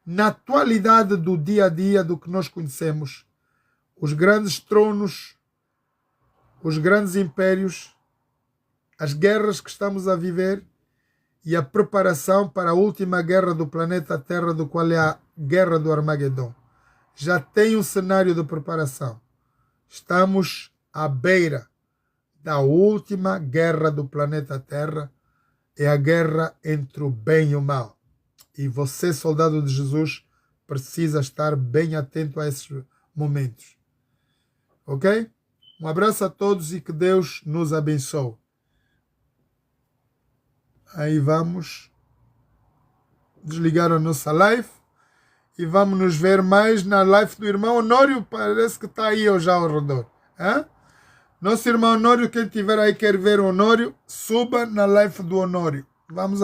na atualidade do dia a dia do que nós conhecemos. Os grandes tronos, os grandes impérios, as guerras que estamos a viver e a preparação para a última guerra do planeta Terra, do qual é a Guerra do Armagedon. Já tem um cenário de preparação. Estamos à beira da última guerra do planeta Terra, é a guerra entre o bem e o mal. E você, soldado de Jesus, precisa estar bem atento a esses momentos. Ok? Um abraço a todos e que Deus nos abençoe. Aí vamos desligar a nossa live e vamos nos ver mais na live do irmão Honório. Parece que está aí já ao redor. Nosso irmão Honório, quem tiver aí quer ver o Honório, suba na live do Honório. Vamos